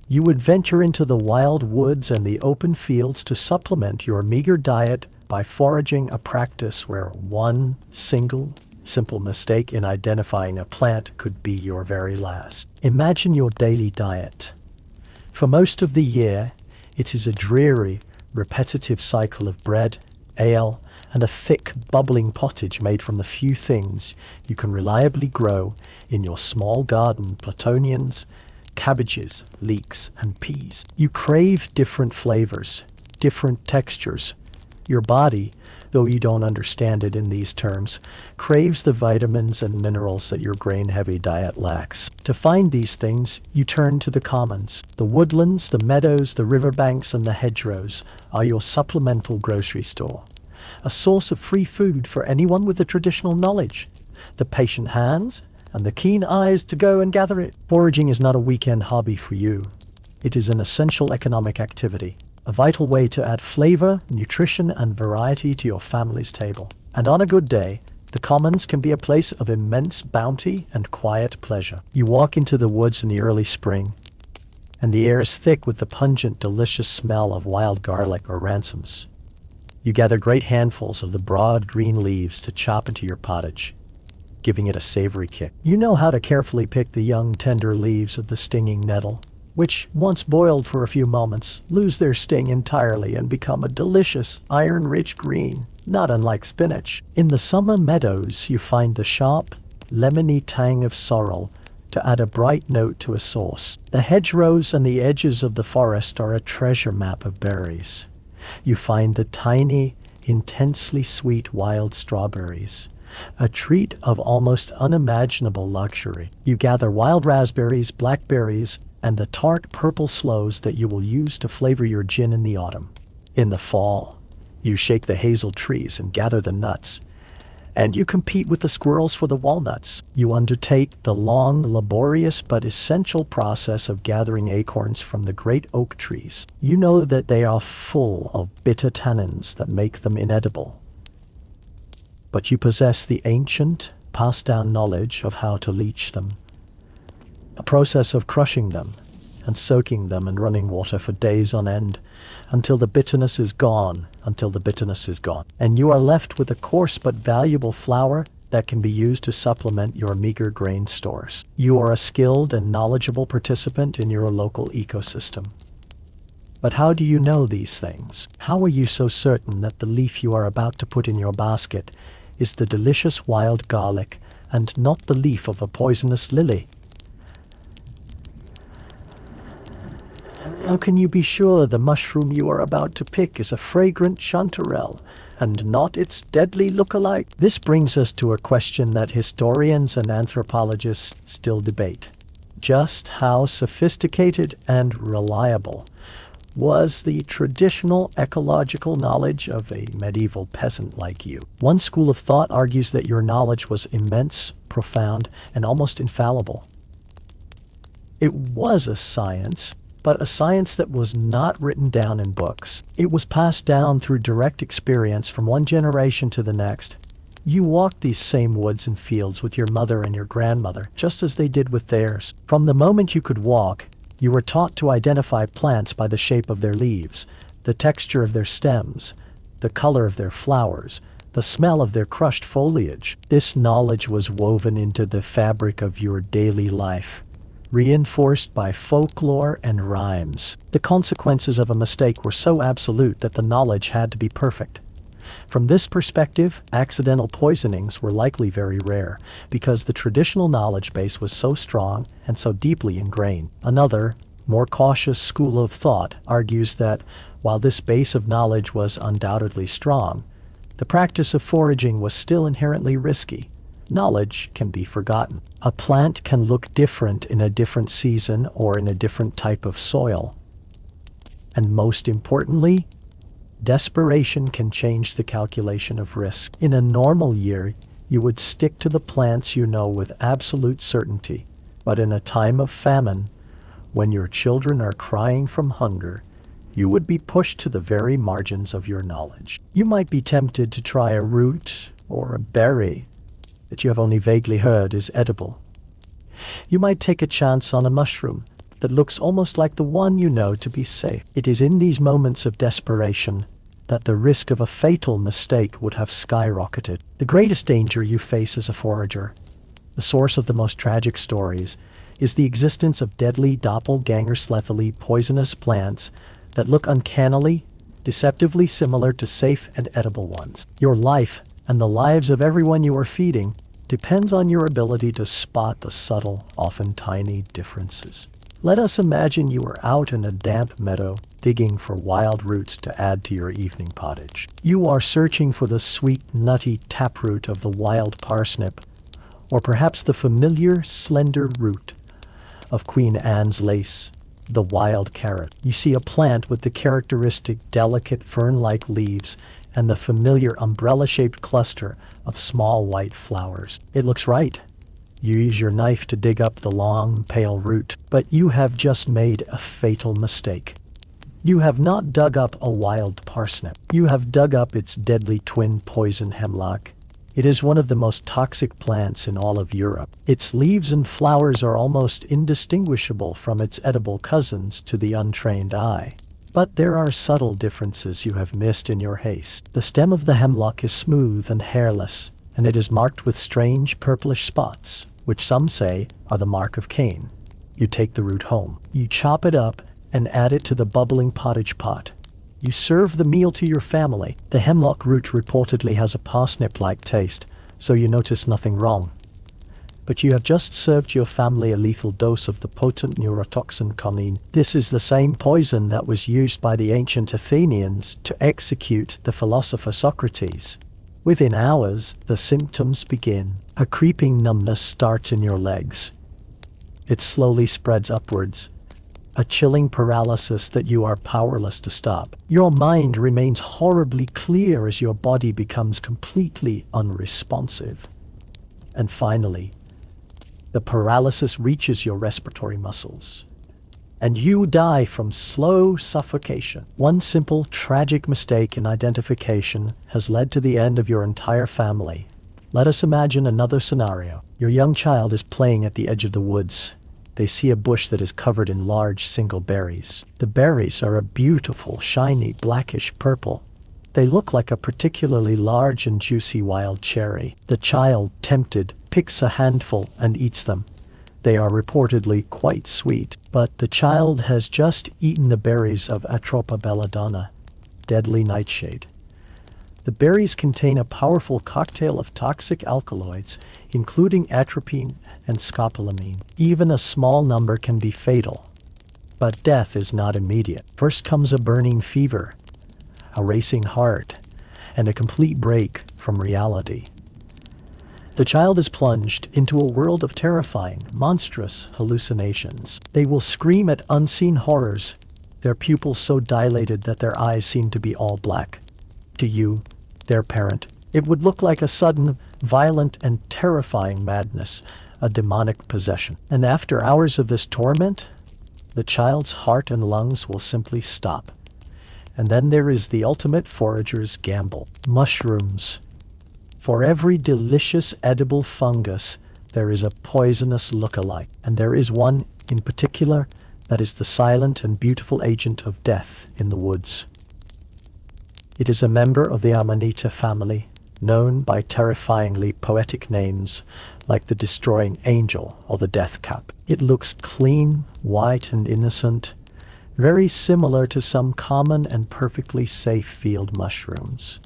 You would venture into the wild woods and the open fields to supplement your meager diet by foraging, a practice where one simple mistake in identifying a plant could be your very last. Imagine your daily diet. For most of the year, it is a dreary, repetitive cycle of bread, ale, and a thick, bubbling pottage made from the few things you can reliably grow in your small garden: platonians, cabbages, leeks, and peas. You crave different flavors, different textures, Your body, though you don't understand it in these terms, craves the vitamins and minerals that your grain-heavy diet lacks. To find these things, you turn to the commons. The woodlands, the meadows, the riverbanks, and the hedgerows are your supplemental grocery store. A source of free food for anyone with the traditional knowledge, the patient hands, and the keen eyes to go and gather it. Foraging is not a weekend hobby for you. It is an essential economic activity, a vital way to add flavor, nutrition, and variety to your family's table. And on a good day, the commons can be a place of immense bounty and quiet pleasure. You walk into the woods in the early spring, and the air is thick with the pungent, delicious smell of wild garlic or ransoms. You gather great handfuls of the broad green leaves to chop into your pottage, giving it a savory kick. You know how to carefully pick the young, tender leaves of the stinging nettle, which, once boiled for a few moments, lose their sting entirely and become a delicious, iron-rich green, not unlike spinach. In the summer meadows, you find the sharp, lemony tang of sorrel to add a bright note to a sauce. The hedgerows and the edges of the forest are a treasure map of berries. You find the tiny, intensely sweet wild strawberries, a treat of almost unimaginable luxury. You gather wild raspberries, blackberries, and the tart purple sloes that you will use to flavor your gin in the autumn. In the fall, you shake the hazel trees and gather the nuts, and you compete with the squirrels for the walnuts. You undertake the long, laborious but essential process of gathering acorns from the great oak trees. You know that they are full of bitter tannins that make them inedible, but you possess the ancient, passed-down knowledge of how to leach them. A process of crushing them and soaking them in running water for days on end until the bitterness is gone, and you are left with a coarse but valuable flour that can be used to supplement your meager grain stores. You are a skilled and knowledgeable participant in your local ecosystem. But how do you know these things? How are you so certain that the leaf you are about to put in your basket is the delicious wild garlic and not the leaf of a poisonous lily? How can you be sure the mushroom you are about to pick is a fragrant chanterelle and not its deadly look-alike? This brings us to a question that historians and anthropologists still debate. Just how sophisticated and reliable was the traditional ecological knowledge of a medieval peasant like you? One school of thought argues that your knowledge was immense, profound, and almost infallible. It was a science, but a science that was not written down in books. It was passed down through direct experience from one generation to the next. You walked these same woods and fields with your mother and your grandmother, just as they did with theirs. From the moment you could walk, you were taught to identify plants by the shape of their leaves, the texture of their stems, the color of their flowers, the smell of their crushed foliage. This knowledge was woven into the fabric of your daily life, reinforced by folklore and rhymes. The consequences of a mistake were so absolute that the knowledge had to be perfect. From this perspective, accidental poisonings were likely very rare, because the traditional knowledge base was so strong and so deeply ingrained. Another, more cautious school of thought argues that, while this base of knowledge was undoubtedly strong, the practice of foraging was still inherently risky. Knowledge can be forgotten. A plant can look different in a different season or in a different type of soil. And most importantly, desperation can change the calculation of risk. In a normal year, you would stick to the plants you know with absolute certainty. But in a time of famine, when your children are crying from hunger, you would be pushed to the very margins of your knowledge. You might be tempted to try a root or a berry that you have only vaguely heard is edible. You might take a chance on a mushroom that looks almost like the one you know to be safe. It is in these moments of desperation that the risk of a fatal mistake would have skyrocketed. The greatest danger you face as a forager, the source of the most tragic stories, is the existence of deadly doppelganger slethily poisonous plants that look uncannily, deceptively similar to safe and edible ones. Your life, and the lives of everyone you are feeding, depends on your ability to spot the subtle, often tiny differences. Let us imagine you are out in a damp meadow, digging for wild roots to add to your evening pottage. You are searching for the sweet, nutty taproot of the wild parsnip, or perhaps the familiar, slender root of Queen Anne's lace, the wild carrot. You see a plant with the characteristic delicate fern-like leaves and the familiar umbrella-shaped cluster of small white flowers. It looks right. You use your knife to dig up the long, pale root, but you have just made a fatal mistake. You have not dug up a wild parsnip. You have dug up its deadly twin poison hemlock. It is one of the most toxic plants in all of Europe. Its leaves and flowers are almost indistinguishable from its edible cousins to the untrained eye. But there are subtle differences you have missed in your haste. The stem of the hemlock is smooth and hairless, and it is marked with strange purplish spots, which some say are the mark of Cain. You take the root home. You chop it up and add it to the bubbling pottage pot. You serve the meal to your family. The hemlock root reportedly has a parsnip-like taste, so you notice nothing wrong. But you have just served your family a lethal dose of the potent neurotoxin quinine. This is the same poison that was used by the ancient Athenians to execute the philosopher Socrates. Within hours, the symptoms begin. A creeping numbness starts in your legs. It slowly spreads upwards. A chilling paralysis that you are powerless to stop. Your mind remains horribly clear as your body becomes completely unresponsive. And finally, the paralysis reaches your respiratory muscles, and you die from slow suffocation. One simple, tragic mistake in identification has led to the end of your entire family. Let us imagine another scenario. Your young child is playing at the edge of the woods. They see a bush that is covered in large single berries. The berries are a beautiful, shiny, blackish purple. They look like a particularly large and juicy wild cherry. The child, tempted, picks a handful and eats them. They are reportedly quite sweet, but the child has just eaten the berries of Atropa belladonna, deadly nightshade. The berries contain a powerful cocktail of toxic alkaloids, including atropine and scopolamine. Even a small number can be fatal. But death is not immediate. First comes a burning fever, a racing heart, and a complete break from reality. The child is plunged into a world of terrifying, monstrous hallucinations. They will scream at unseen horrors, their pupils so dilated that their eyes seem to be all black. To you, their parent, it would look like a sudden, violent, and terrifying madness, a demonic possession. And after hours of this torment, the child's heart and lungs will simply stop. And then there is the ultimate forager's gamble. Mushrooms. For every delicious edible fungus, there is a poisonous look-alike. And there is one, in particular, that is the silent and beautiful agent of death in the woods. It is a member of the Amanita family, known by terrifyingly poetic names like the Destroying Angel or the Death Cap. It looks clean, white, and innocent, very similar to some common and perfectly safe field mushrooms.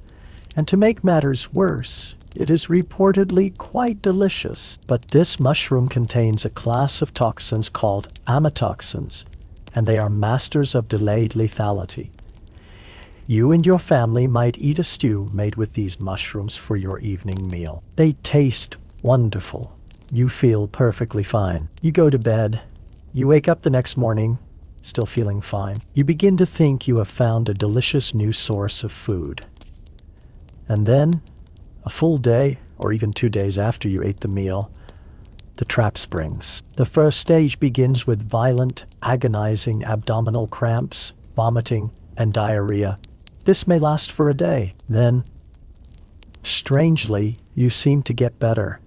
And to make matters worse, it is reportedly quite delicious. But this mushroom contains a class of toxins called amatoxins, and they are masters of delayed lethality. You and your family might eat a stew made with these mushrooms for your evening meal. They taste wonderful. You feel perfectly fine. You go to bed. You wake up the next morning, still feeling fine. You begin to think you have found a delicious new source of food. And then, a full day, or even 2 days after you ate the meal, the trap springs. The first stage begins with violent, agonizing abdominal cramps, vomiting, and diarrhea. This may last for a day. Then, strangely, you seem to get better.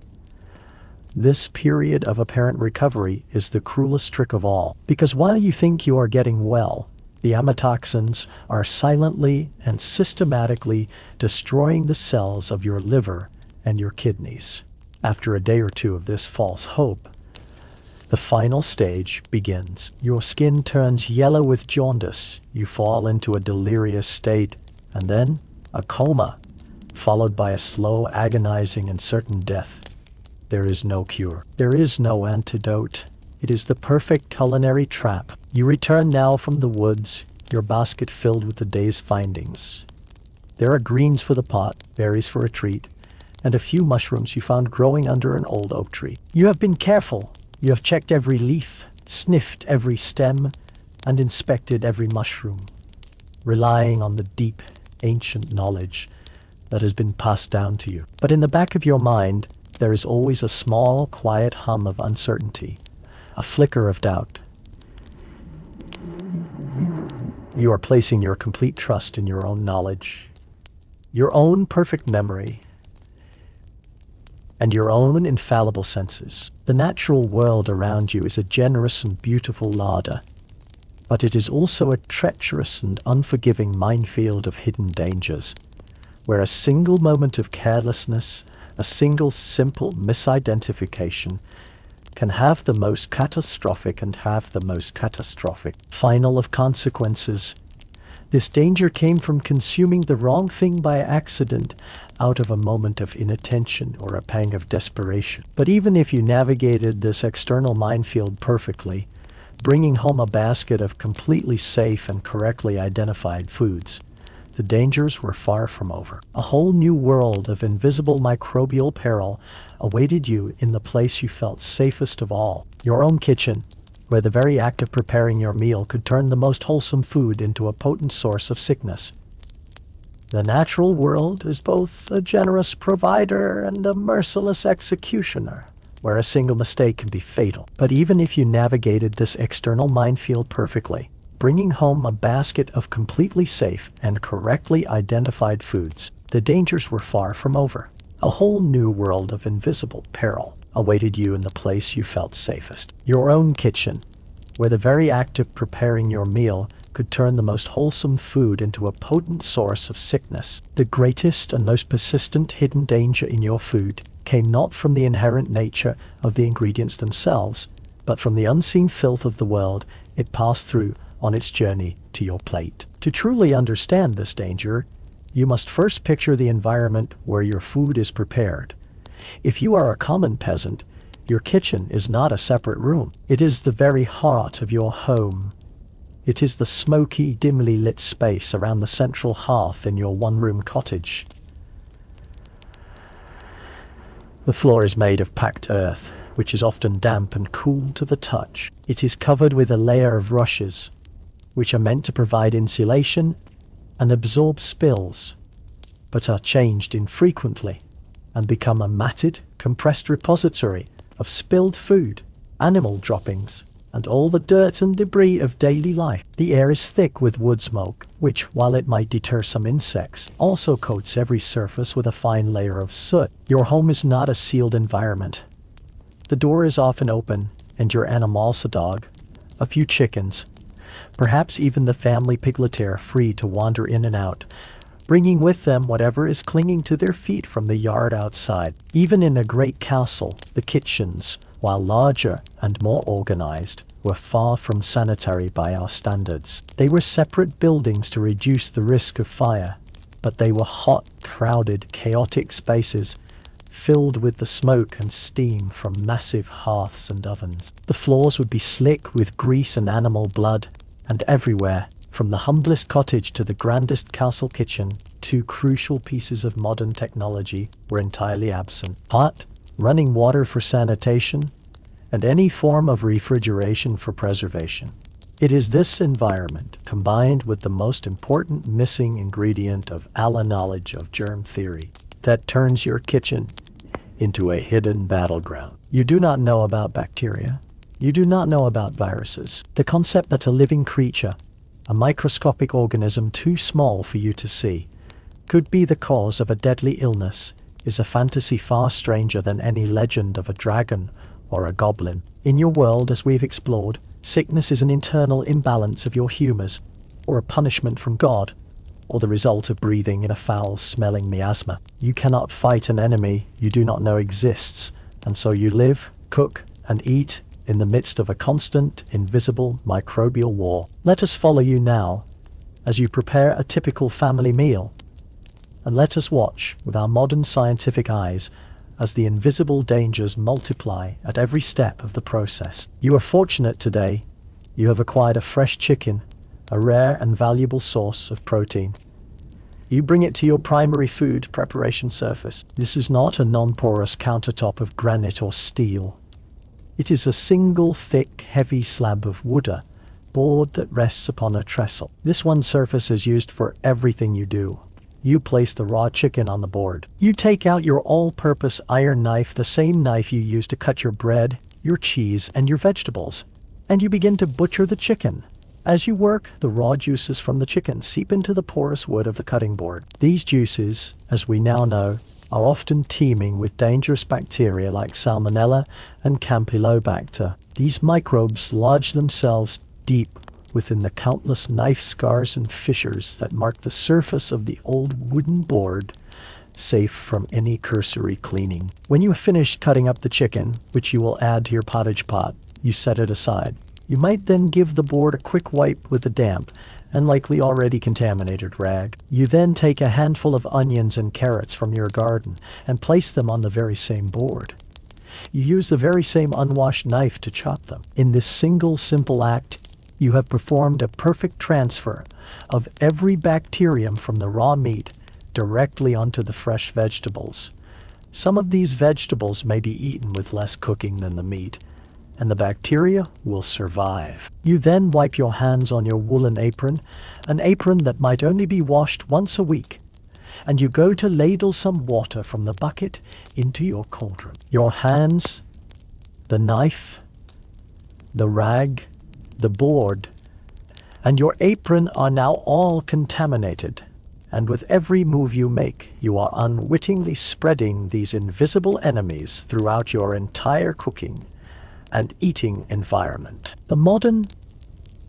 This period of apparent recovery is the cruelest trick of all, because while you think you are getting well, the amatoxins are silently and systematically destroying the cells of your liver and your kidneys. After a day or two of this false hope, the final stage begins. Your skin turns yellow with jaundice, you fall into a delirious state, and then a coma, followed by a slow, agonizing, and certain death. There is no cure. There is no antidote. It is the perfect culinary trap. You return now from the woods, your basket filled with the day's findings. There are greens for the pot, berries for a treat, and a few mushrooms you found growing under an old oak tree. You have been careful. You have checked every leaf, sniffed every stem, and inspected every mushroom, relying on the deep, ancient knowledge that has been passed down to you. But in the back of your mind, there is always a small, quiet hum of uncertainty, a flicker of doubt. You are placing your complete trust in your own knowledge, your own perfect memory, and your own infallible senses. The natural world around you is a generous and beautiful larder, but it is also a treacherous and unforgiving minefield of hidden dangers, where a single moment of carelessness, a single simple misidentification, can have the most catastrophic final of consequences. This danger came from consuming the wrong thing by accident, out of a moment of inattention or a pang of desperation. But even if you navigated this external minefield perfectly, bringing home a basket of completely safe and correctly identified foods, the dangers were far from over. A whole new world of invisible microbial peril awaited you in the place you felt safest of all, your own kitchen, where the very act of preparing your meal could turn the most wholesome food into a potent source of sickness. The natural world is both a generous provider and a merciless executioner, where a single mistake can be fatal. But even if you navigated this external minefield perfectly, bringing home a basket of completely safe and correctly identified foods, the dangers were far from over. A whole new world of invisible peril awaited you in the place you felt safest, your own kitchen, where the very act of preparing your meal could turn the most wholesome food into a potent source of sickness. The greatest and most persistent hidden danger in your food came not from the inherent nature of the ingredients themselves, but from the unseen filth of the world it passed through on its journey to your plate. To truly understand this danger, you must first picture the environment where your food is prepared. If you are a common peasant, your kitchen is not a separate room. It is the very heart of your home. It is the smoky, dimly lit space around the central hearth in your one-room cottage. The floor is made of packed earth, which is often damp and cool to the touch. It is covered with a layer of rushes, which are meant to provide insulation and absorb spills, but are changed infrequently and become a matted, compressed repository of spilled food, animal droppings, and all the dirt and debris of daily life. The air is thick with wood smoke, which, while it might deter some insects, also coats every surface with a fine layer of soot. Your home is not a sealed environment. The door is often open, and your animals, a dog, a few chickens, perhaps even the family piglet, are free to wander in and out, bringing with them whatever is clinging to their feet from the yard outside. Even in a great castle, the kitchens, while larger and more organized, were far from sanitary by our standards. They were separate buildings to reduce the risk of fire, but they were hot, crowded, chaotic spaces filled with the smoke and steam from massive hearths and ovens. The floors would be slick with grease and animal blood, and everywhere, from the humblest cottage to the grandest castle kitchen, two crucial pieces of modern technology were entirely absent: hot, running water for sanitation, and any form of refrigeration for preservation. It is this environment, combined with the most important missing ingredient of our knowledge of germ theory, that turns your kitchen into a hidden battleground. You do not know about bacteria. You do not know about viruses. The concept that a living creature, a microscopic organism too small for you to see, could be the cause of a deadly illness is a fantasy far stranger than any legend of a dragon or a goblin. In your world, as we've explored, sickness is an internal imbalance of your humors, or a punishment from God, or the result of breathing in a foul-smelling miasma. You cannot fight an enemy you do not know exists, and so you live, cook, and eat in the midst of a constant, invisible microbial war. Let us follow you now as you prepare a typical family meal, and let us watch, with our modern scientific eyes, as the invisible dangers multiply at every step of the process. You are fortunate today. You have acquired a fresh chicken, a rare and valuable source of protein. You bring it to your primary food preparation surface. This is not a non-porous countertop of granite or steel. It is a single thick, heavy slab of wood, a board that rests upon a trestle. This one surface is used for everything you do. You place the raw chicken on the board. You take out your all-purpose iron knife, the same knife you use to cut your bread, your cheese, and your vegetables, and you begin to butcher the chicken. As you work, the raw juices from the chicken seep into the porous wood of the cutting board. These juices, as we now know, are often teeming with dangerous bacteria like Salmonella and Campylobacter. These microbes lodge themselves deep within the countless knife scars and fissures that mark the surface of the old wooden board, safe from any cursory cleaning. When you have finished cutting up the chicken, which you will add to your pottage pot, you set it aside. You might then give the board a quick wipe with a damp and likely already contaminated rag. You then take a handful of onions and carrots from your garden and place them on the very same board. You use the very same unwashed knife to chop them. In this single simple act, you have performed a perfect transfer of every bacterium from the raw meat directly onto the fresh vegetables. Some of these vegetables may be eaten with less cooking than the meat, and the bacteria will survive. You then wipe your hands on your woolen apron, an apron that might only be washed once a week, and you go to ladle some water from the bucket into your cauldron. Your hands, the knife, the rag, the board, and your apron are now all contaminated, and with every move you make, you are unwittingly spreading these invisible enemies throughout your entire cooking and eating environment. The modern,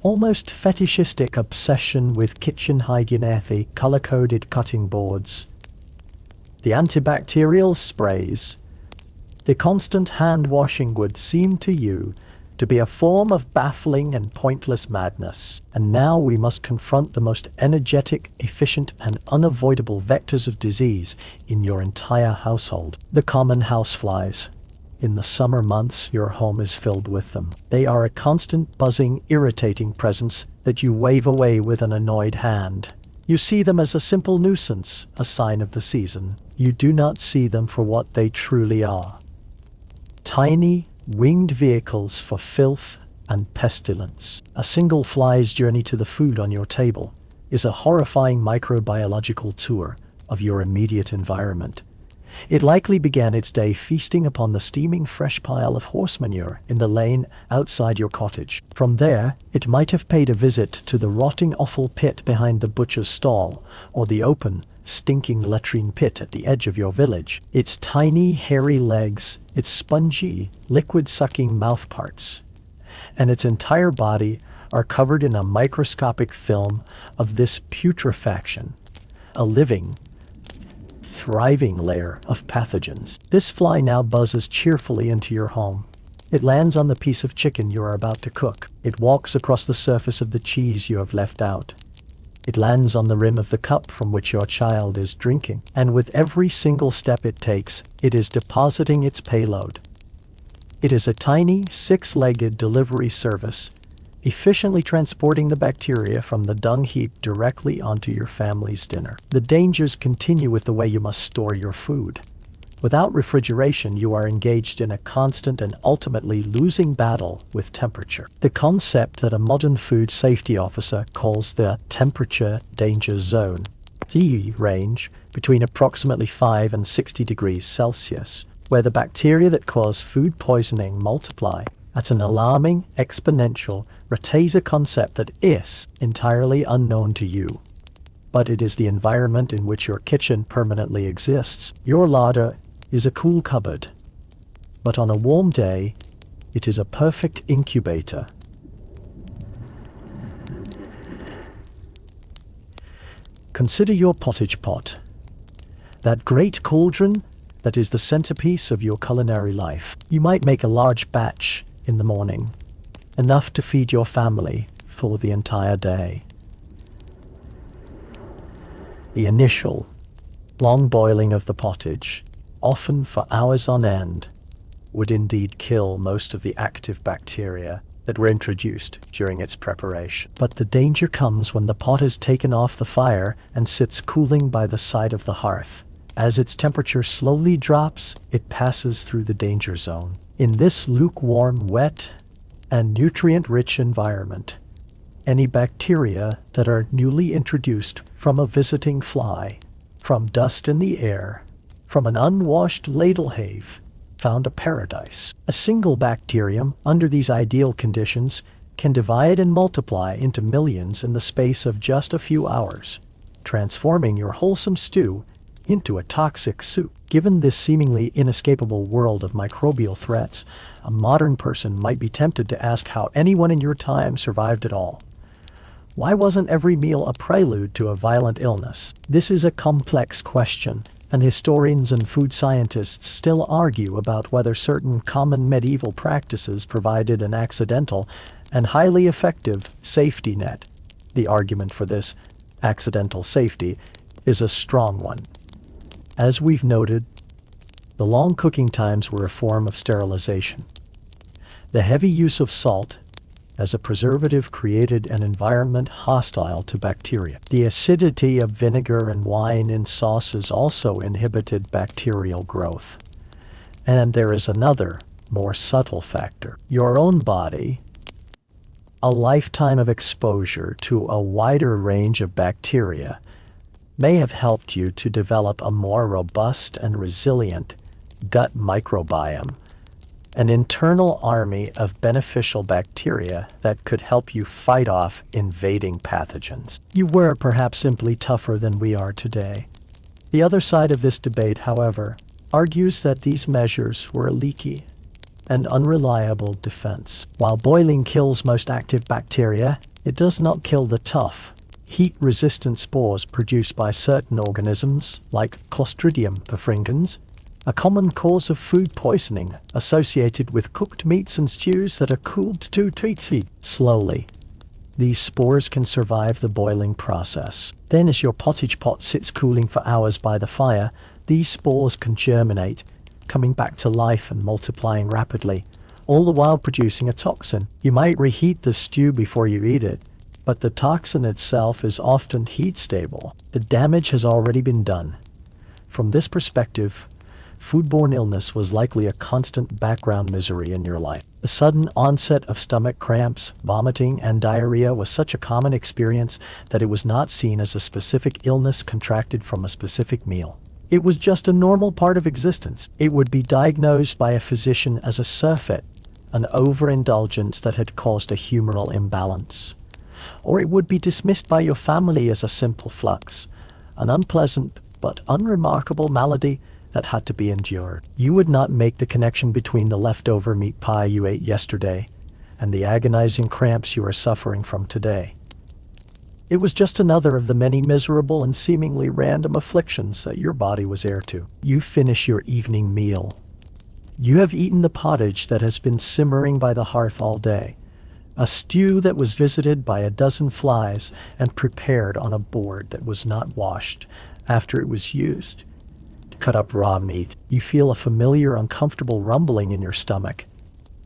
almost fetishistic obsession with kitchen hygiene, the color-coded cutting boards, the antibacterial sprays, the constant hand-washing would seem to you to be a form of baffling and pointless madness. And now we must confront the most energetic, efficient, and unavoidable vectors of disease in your entire household: the common houseflies. In the summer months, your home is filled with them. They are a constant, buzzing, irritating presence that you wave away with an annoyed hand. You see them as a simple nuisance, a sign of the season. You do not see them for what they truly are: tiny, winged vehicles for filth and pestilence. A single fly's journey to the food on your table is a horrifying microbiological tour of your immediate environment. It likely began its day feasting upon the steaming fresh pile of horse manure in the lane outside your cottage. From there, it might have paid a visit to the rotting offal pit behind the butcher's stall, or the open, stinking latrine pit at the edge of your village. Its tiny, hairy legs, its spongy, liquid-sucking mouthparts, and its entire body are covered in a microscopic film of this putrefaction, a living, thriving layer of pathogens. This fly now buzzes cheerfully into your home. It lands on the piece of chicken you are about to cook. It walks across the surface of the cheese you have left out. It lands on the rim of the cup from which your child is drinking. And with every single step it takes, it is depositing its payload. It is a tiny, six-legged delivery service, efficiently transporting the bacteria from the dung heap directly onto your family's dinner. The dangers continue with the way you must store your food. Without refrigeration, you are engaged in a constant and ultimately losing battle with temperature. The concept that a modern food safety officer calls the temperature danger zone, the range between approximately 5 and 60 degrees Celsius, where the bacteria that cause food poisoning multiply at an alarming, exponential rate, is a concept that is entirely unknown to you. But it is the environment in which your kitchen permanently exists. Your larder is a cool cupboard, but on a warm day, it is a perfect incubator. Consider your pottage pot, that great cauldron that is the centerpiece of your culinary life. You might make a large batch in the morning, enough to feed your family for the entire day. The initial, long boiling of the pottage, often for hours on end, would indeed kill most of the active bacteria that were introduced during its preparation. But the danger comes when the pot is taken off the fire and sits cooling by the side of the hearth. As its temperature slowly drops, it passes through the danger zone. In this lukewarm, wet, and nutrient-rich environment, any bacteria that are newly introduced from a visiting fly, from dust in the air, from an unwashed ladle have, found a paradise. A single bacterium under these ideal conditions can divide and multiply into millions in the space of just a few hours, transforming your wholesome stew into a toxic soup. Given this seemingly inescapable world of microbial threats, a modern person might be tempted to ask how anyone in your time survived it all. Why wasn't every meal a prelude to a violent illness? This is a complex question, and historians and food scientists still argue about whether certain common medieval practices provided an accidental and highly effective safety net. The argument for this accidental safety is a strong one. As we've noted, the long cooking times were a form of sterilization. The heavy use of salt as a preservative created an environment hostile to bacteria. The acidity of vinegar and wine in sauces also inhibited bacterial growth. And there is another, more subtle factor. Your own body, a lifetime of exposure to a wider range of bacteria, may have helped you to develop a more robust and resilient gut microbiome, an internal army of beneficial bacteria that could help you fight off invading pathogens. You were perhaps simply tougher than we are today. The other side of this debate, however, argues that these measures were a leaky and unreliable defense. While boiling kills most active bacteria, it does not kill the tough, heat-resistant spores produced by certain organisms like Clostridium perfringens, a common cause of food poisoning associated with cooked meats and stews that are cooled to heat. Slowly, these spores can survive the boiling process. Then as your pottage pot sits cooling for hours by the fire, these spores can germinate, coming back to life and multiplying rapidly, all the while producing a toxin. You might reheat the stew before you eat it, but the toxin itself is often heat stable. The damage has already been done. From this perspective, foodborne illness was likely a constant background misery in your life. The sudden onset of stomach cramps, vomiting, and diarrhea was such a common experience that it was not seen as a specific illness contracted from a specific meal. It was just a normal part of existence. It would be diagnosed by a physician as a surfeit, an overindulgence that had caused a humoral imbalance. Or it would be dismissed by your family as a simple flux, an unpleasant but unremarkable malady that had to be endured. You would not make the connection between the leftover meat pie you ate yesterday and the agonizing cramps you are suffering from today. It was just another of the many miserable and seemingly random afflictions that your body was heir to. You finish your evening meal. You have eaten the pottage that has been simmering by the hearth all day, a stew that was visited by a dozen flies and prepared on a board that was not washed after it was used. Cut up raw meat. You feel a familiar, uncomfortable rumbling in your stomach,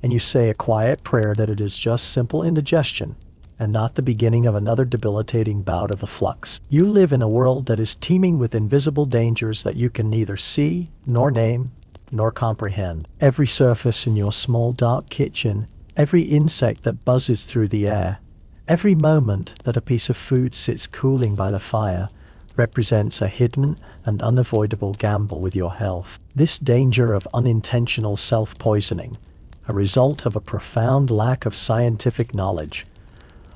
and you say a quiet prayer that it is just simple indigestion and not the beginning of another debilitating bout of the flux. You live in a world that is teeming with invisible dangers that you can neither see, nor name, nor comprehend. Every surface in your small dark kitchen, every insect that buzzes through the air, every moment that a piece of food sits cooling by the fire, represents a hidden and unavoidable gamble with your health. This danger of unintentional self-poisoning, a result of a profound lack of scientific knowledge,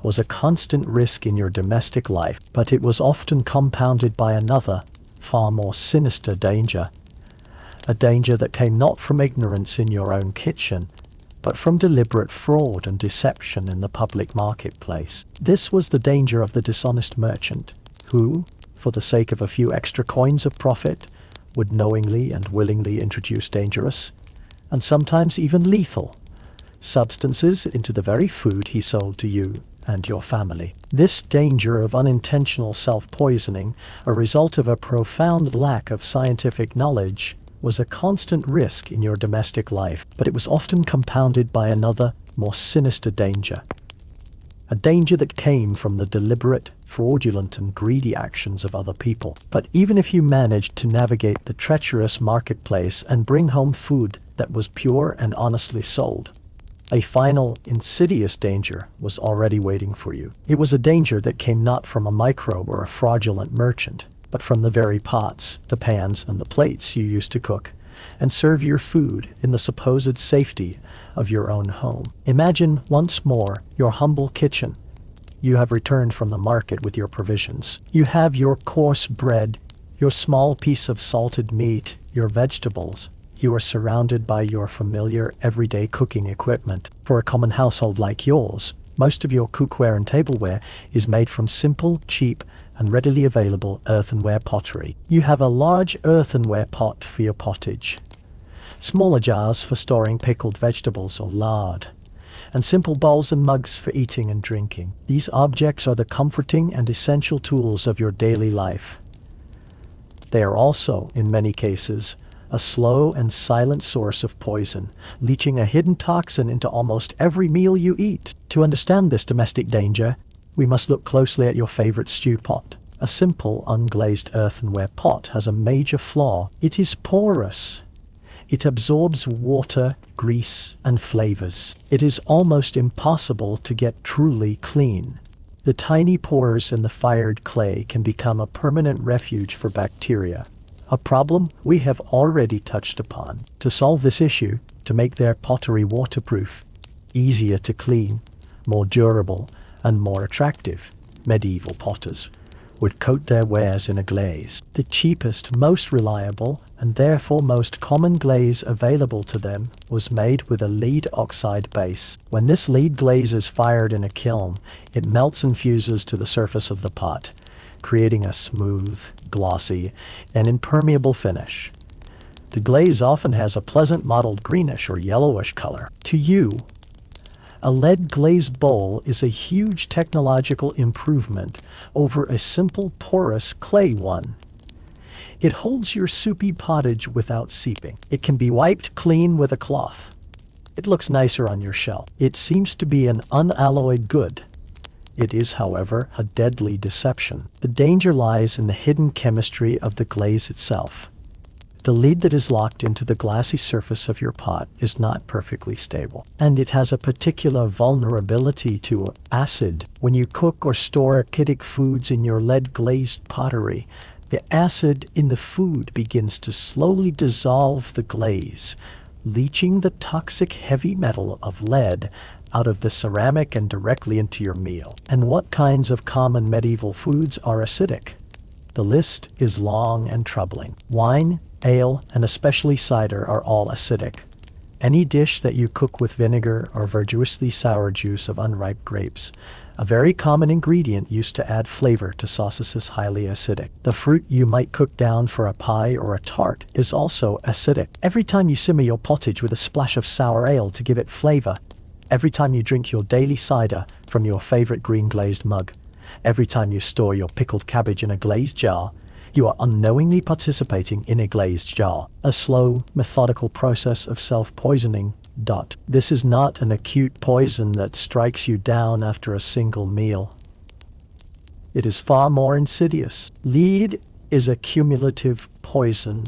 was a constant risk in your domestic life, but it was often compounded by another, far more sinister danger, a danger that came not from ignorance in your own kitchen, but from deliberate fraud and deception in the public marketplace. This was the danger of the dishonest merchant, who, for the sake of a few extra coins of profit, would knowingly and willingly introduce dangerous, and sometimes even lethal, substances into the very food he sold to you and your family. This danger of unintentional self-poisoning, a result of a profound lack of scientific knowledge, was a constant risk in your domestic life, but it was often compounded by another, more sinister danger. A danger that came from the deliberate, fraudulent, and greedy actions of other people. But even if you managed to navigate the treacherous marketplace and bring home food that was pure and honestly sold, a final, insidious danger was already waiting for you. It was a danger that came not from a microbe or a fraudulent merchant, but from the very pots, the pans, and the plates you used to cook and serve your food in the supposed safety of your own home. Imagine once more your humble kitchen. You have returned from the market with your provisions. You have your coarse bread, your small piece of salted meat, your vegetables. You are surrounded by your familiar everyday cooking equipment. For a common household like yours, most of your cookware and tableware is made from simple, cheap, and readily available earthenware pottery. You have a large earthenware pot for your pottage, smaller jars for storing pickled vegetables or lard, and simple bowls and mugs for eating and drinking. These objects are the comforting and essential tools of your daily life. They are also, in many cases, a slow and silent source of poison, leaching a hidden toxin into almost every meal you eat. To understand this domestic danger, we must look closely at your favorite stew pot. A simple, unglazed earthenware pot has a major flaw. It is porous. It absorbs water, grease, and flavors. It is almost impossible to get truly clean. The tiny pores in the fired clay can become a permanent refuge for bacteria, a problem we have already touched upon. To solve this issue, to make their pottery waterproof, easier to clean, more durable, and more attractive, medieval potters would coat their wares in a glaze. The cheapest, most reliable, and therefore most common glaze available to them was made with a lead oxide base. When this lead glaze is fired in a kiln, it melts and fuses to the surface of the pot, creating a smooth, glossy, and impermeable finish. The glaze often has a pleasant mottled greenish or yellowish color. To you, a lead-glazed bowl is a huge technological improvement over a simple porous clay one. It holds your soupy pottage without seeping. It can be wiped clean with a cloth. It looks nicer on your shelf. It seems to be an unalloyed good. It is, however, a deadly deception. The danger lies in the hidden chemistry of the glaze itself. The lead that is locked into the glassy surface of your pot is not perfectly stable, and it has a particular vulnerability to acid. When you cook or store acidic foods in your lead-glazed pottery, the acid in the food begins to slowly dissolve the glaze, leaching the toxic heavy metal of lead out of the ceramic and directly into your meal. And what kinds of common medieval foods are acidic? The list is long and troubling. Wine, ale, and especially cider are all acidic. Any dish that you cook with vinegar or virtuously sour juice of unripe grapes, a very common ingredient used to add flavor to sauces, is highly acidic. The fruit you might cook down for a pie or a tart is also acidic. Every time you simmer your pottage with a splash of sour ale to give it flavor, every time you drink your daily cider from your favorite green glazed mug, every time you store your pickled cabbage in a glazed jar, you are unknowingly participating in a glazed jar. A slow, methodical process of self-poisoning. This is not an acute poison that strikes you down after a single meal. It is far more insidious. Lead is a cumulative poison.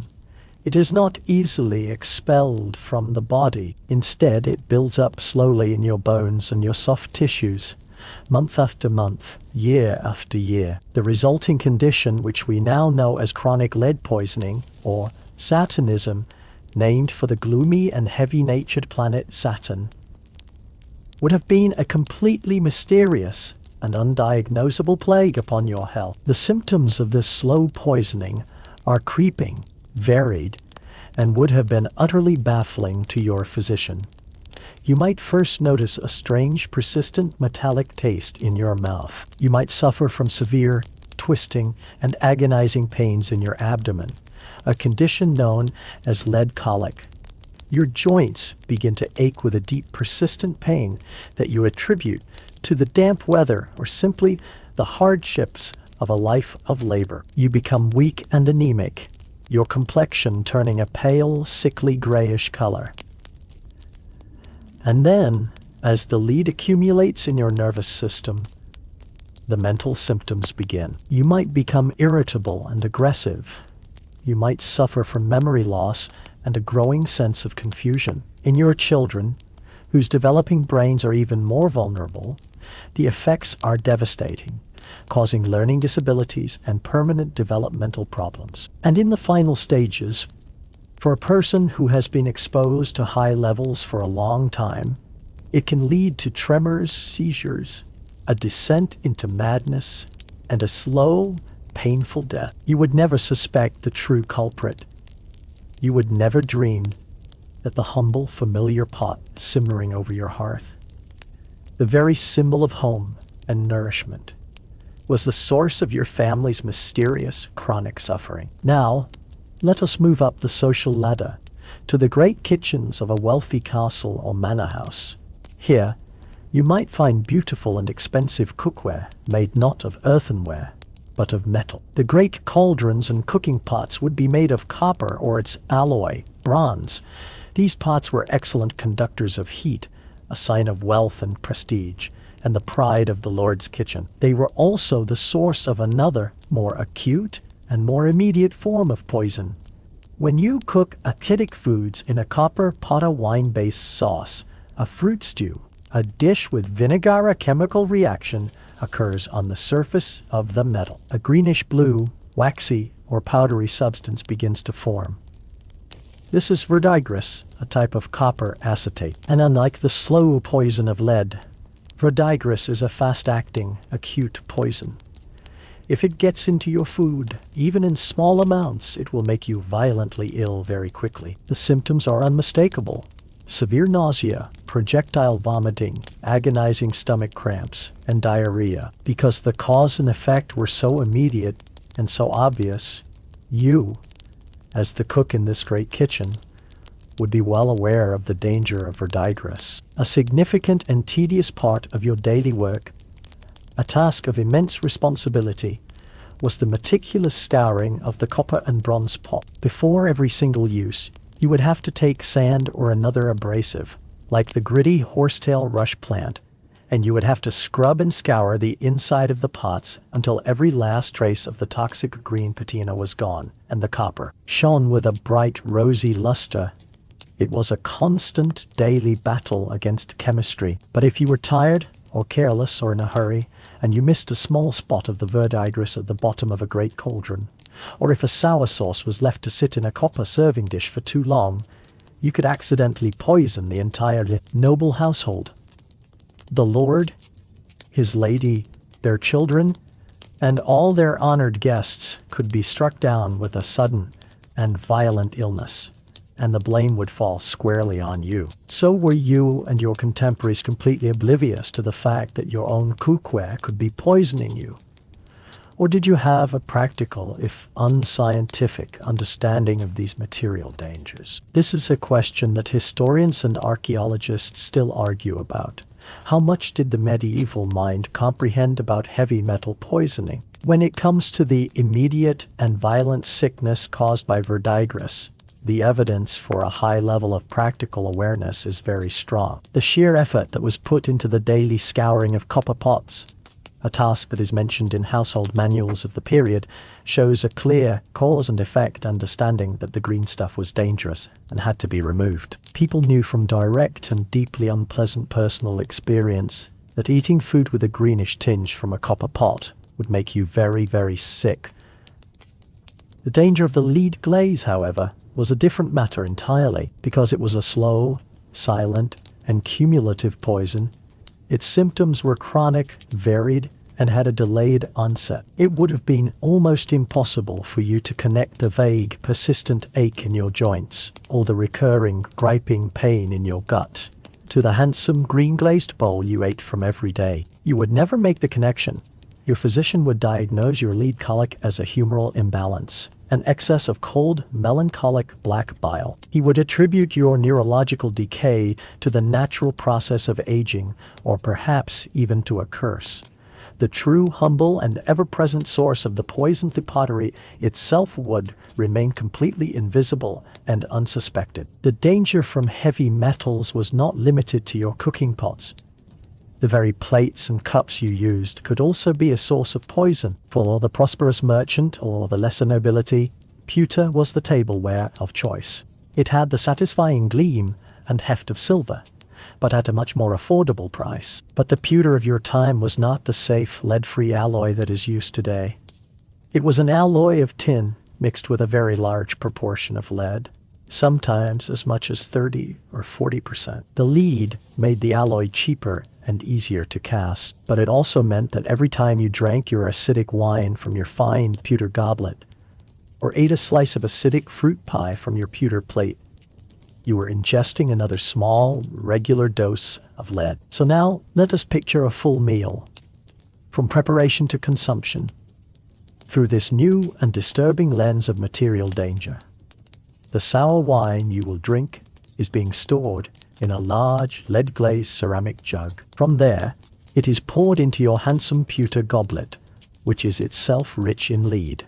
It is not easily expelled from the body. Instead, it builds up slowly in your bones and your soft tissues, month after month, year after year. The resulting condition, which we now know as chronic lead poisoning, or Saturnism, named for the gloomy and heavy-natured planet Saturn, would have been a completely mysterious and undiagnosable plague upon your health. The symptoms of this slow poisoning are creeping, varied, and would have been utterly baffling to your physician. You might first notice a strange, persistent metallic taste in your mouth. You might suffer from severe, twisting, and agonizing pains in your abdomen, a condition known as lead colic. Your joints begin to ache with a deep, persistent pain that you attribute to the damp weather or simply the hardships of a life of labor. You become weak and anemic. your complexion turning a pale, sickly grayish color. And then, as the lead accumulates in your nervous system, the mental symptoms begin. You might become irritable and aggressive. You might suffer from memory loss and a growing sense of confusion. In your children, whose developing brains are even more vulnerable, the effects are devastating, causing learning disabilities and permanent developmental problems. And in the final stages, for a person who has been exposed to high levels for a long time, it can lead to tremors, seizures, a descent into madness, and a slow, painful death. You would never suspect the true culprit. You would never dream that the humble, familiar pot simmering over your hearth, the very symbol of home and nourishment, was the source of your family's mysterious, chronic suffering. Now, let us move up the social ladder to the great kitchens of a wealthy castle or manor house. Here, you might find beautiful and expensive cookware made not of earthenware, but of metal. The great cauldrons and cooking pots would be made of copper or its alloy, bronze. These pots were excellent conductors of heat, a sign of wealth and prestige, and the pride of the Lord's kitchen. They were also the source of another, more acute and more immediate form of poison. When you cook acidic foods in a copper pot, a wine-based sauce, a fruit stew, a dish with vinegar, a chemical reaction occurs on the surface of the metal. A greenish-blue, waxy, or powdery substance begins to form. This is verdigris, a type of copper acetate. And unlike the slow poison of lead, verdigris is a fast-acting, acute poison. If it gets into your food, even in small amounts, it will make you violently ill very quickly. The symptoms are unmistakable: severe nausea, projectile vomiting, agonizing stomach cramps, and diarrhea. Because the cause and effect were so immediate and so obvious, you, as the cook in this great kitchen, would be well aware of the danger of verdigris. A significant and tedious part of your daily work, a task of immense responsibility, was the meticulous scouring of the copper and bronze pot. Before every single use, you would have to take sand or another abrasive, like the gritty horsetail rush plant, and you would have to scrub and scour the inside of the pots until every last trace of the toxic green patina was gone, and the copper shone with a bright rosy luster. It was a constant daily battle against chemistry. But if you were tired, or careless, or in a hurry, and you missed a small spot of the verdigris at the bottom of a great cauldron, or if a sour sauce was left to sit in a copper serving dish for too long, you could accidentally poison the entire noble household. The Lord, his lady, their children, and all their honored guests could be struck down with a sudden and violent illness, and the blame would fall squarely on you. So were you and your contemporaries completely oblivious to the fact that your own cookware could be poisoning you? Or did you have a practical, if unscientific, understanding of these material dangers? This is a question that historians and archaeologists still argue about. How much did the medieval mind comprehend about heavy metal poisoning? When it comes to the immediate and violent sickness caused by verdigris, the evidence for a high level of practical awareness is very strong. The sheer effort that was put into the daily scouring of copper pots, a task that is mentioned in household manuals of the period, shows a clear cause and effect understanding that the green stuff was dangerous and had to be removed. People knew from direct and deeply unpleasant personal experience that eating food with a greenish tinge from a copper pot would make you very, very sick. The danger of the lead glaze, however, was a different matter entirely. Because it was a slow, silent, and cumulative poison, its symptoms were chronic, varied, and had a delayed onset. It would have been almost impossible for you to connect the vague, persistent ache in your joints, or the recurring, griping pain in your gut, to the handsome green-glazed bowl you ate from every day. You would never make the connection. Your physician would diagnose your lead colic as a humoral imbalance, an excess of cold, melancholic black bile. He would attribute your neurological decay to the natural process of aging, or perhaps even to a curse. The true, humble, and ever-present source of the poison, the pottery itself, would remain completely invisible and unsuspected. The danger from heavy metals was not limited to your cooking pots. The very plates and cups you used could also be a source of poison. For the prosperous merchant or the lesser nobility, pewter was the tableware of choice. It had the satisfying gleam and heft of silver, but at a much more affordable price. But the pewter of your time was not the safe, lead-free alloy that is used today. It was an alloy of tin mixed with a very large proportion of lead, sometimes as much as 30 or 40%. The lead made the alloy cheaper and easier to cast, but it also meant that every time you drank your acidic wine from your fine pewter goblet, or ate a slice of acidic fruit pie from your pewter plate, you were ingesting another small, regular dose of lead. So now, let us picture a full meal, from preparation to consumption, through this new and disturbing lens of material danger. The sour wine you will drink is being stored in a large, lead-glazed ceramic jug. From there, it is poured into your handsome pewter goblet, which is itself rich in lead.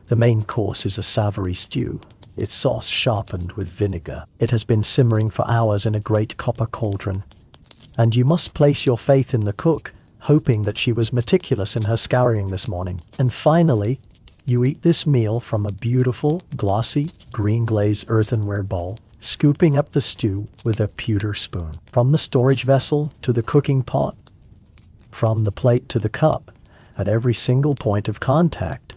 The main course is a savory stew, its sauce sharpened with vinegar. It has been simmering for hours in a great copper cauldron, and you must place your faith in the cook, hoping that she was meticulous in her scouring this morning. And finally, you eat this meal from a beautiful, glossy, green-glazed earthenware bowl, scooping up the stew with a pewter spoon. From the storage vessel to the cooking pot, from the plate to the cup, at every single point of contact,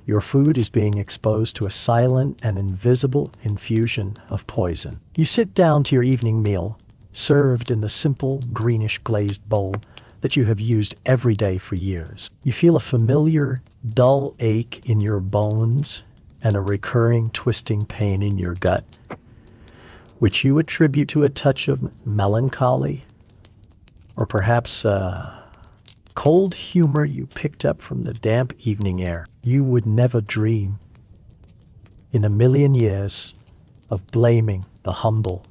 your food is being exposed to a silent and invisible infusion of poison. You sit down to your evening meal, served in the simple greenish glazed bowl that you have used every day for years. You feel a familiar, dull ache in your bones and a recurring twisting pain in your gut, which you attribute to a touch of melancholy, or perhaps cold humor you picked up from the damp evening air. You would never dream in a million years of blaming the humble,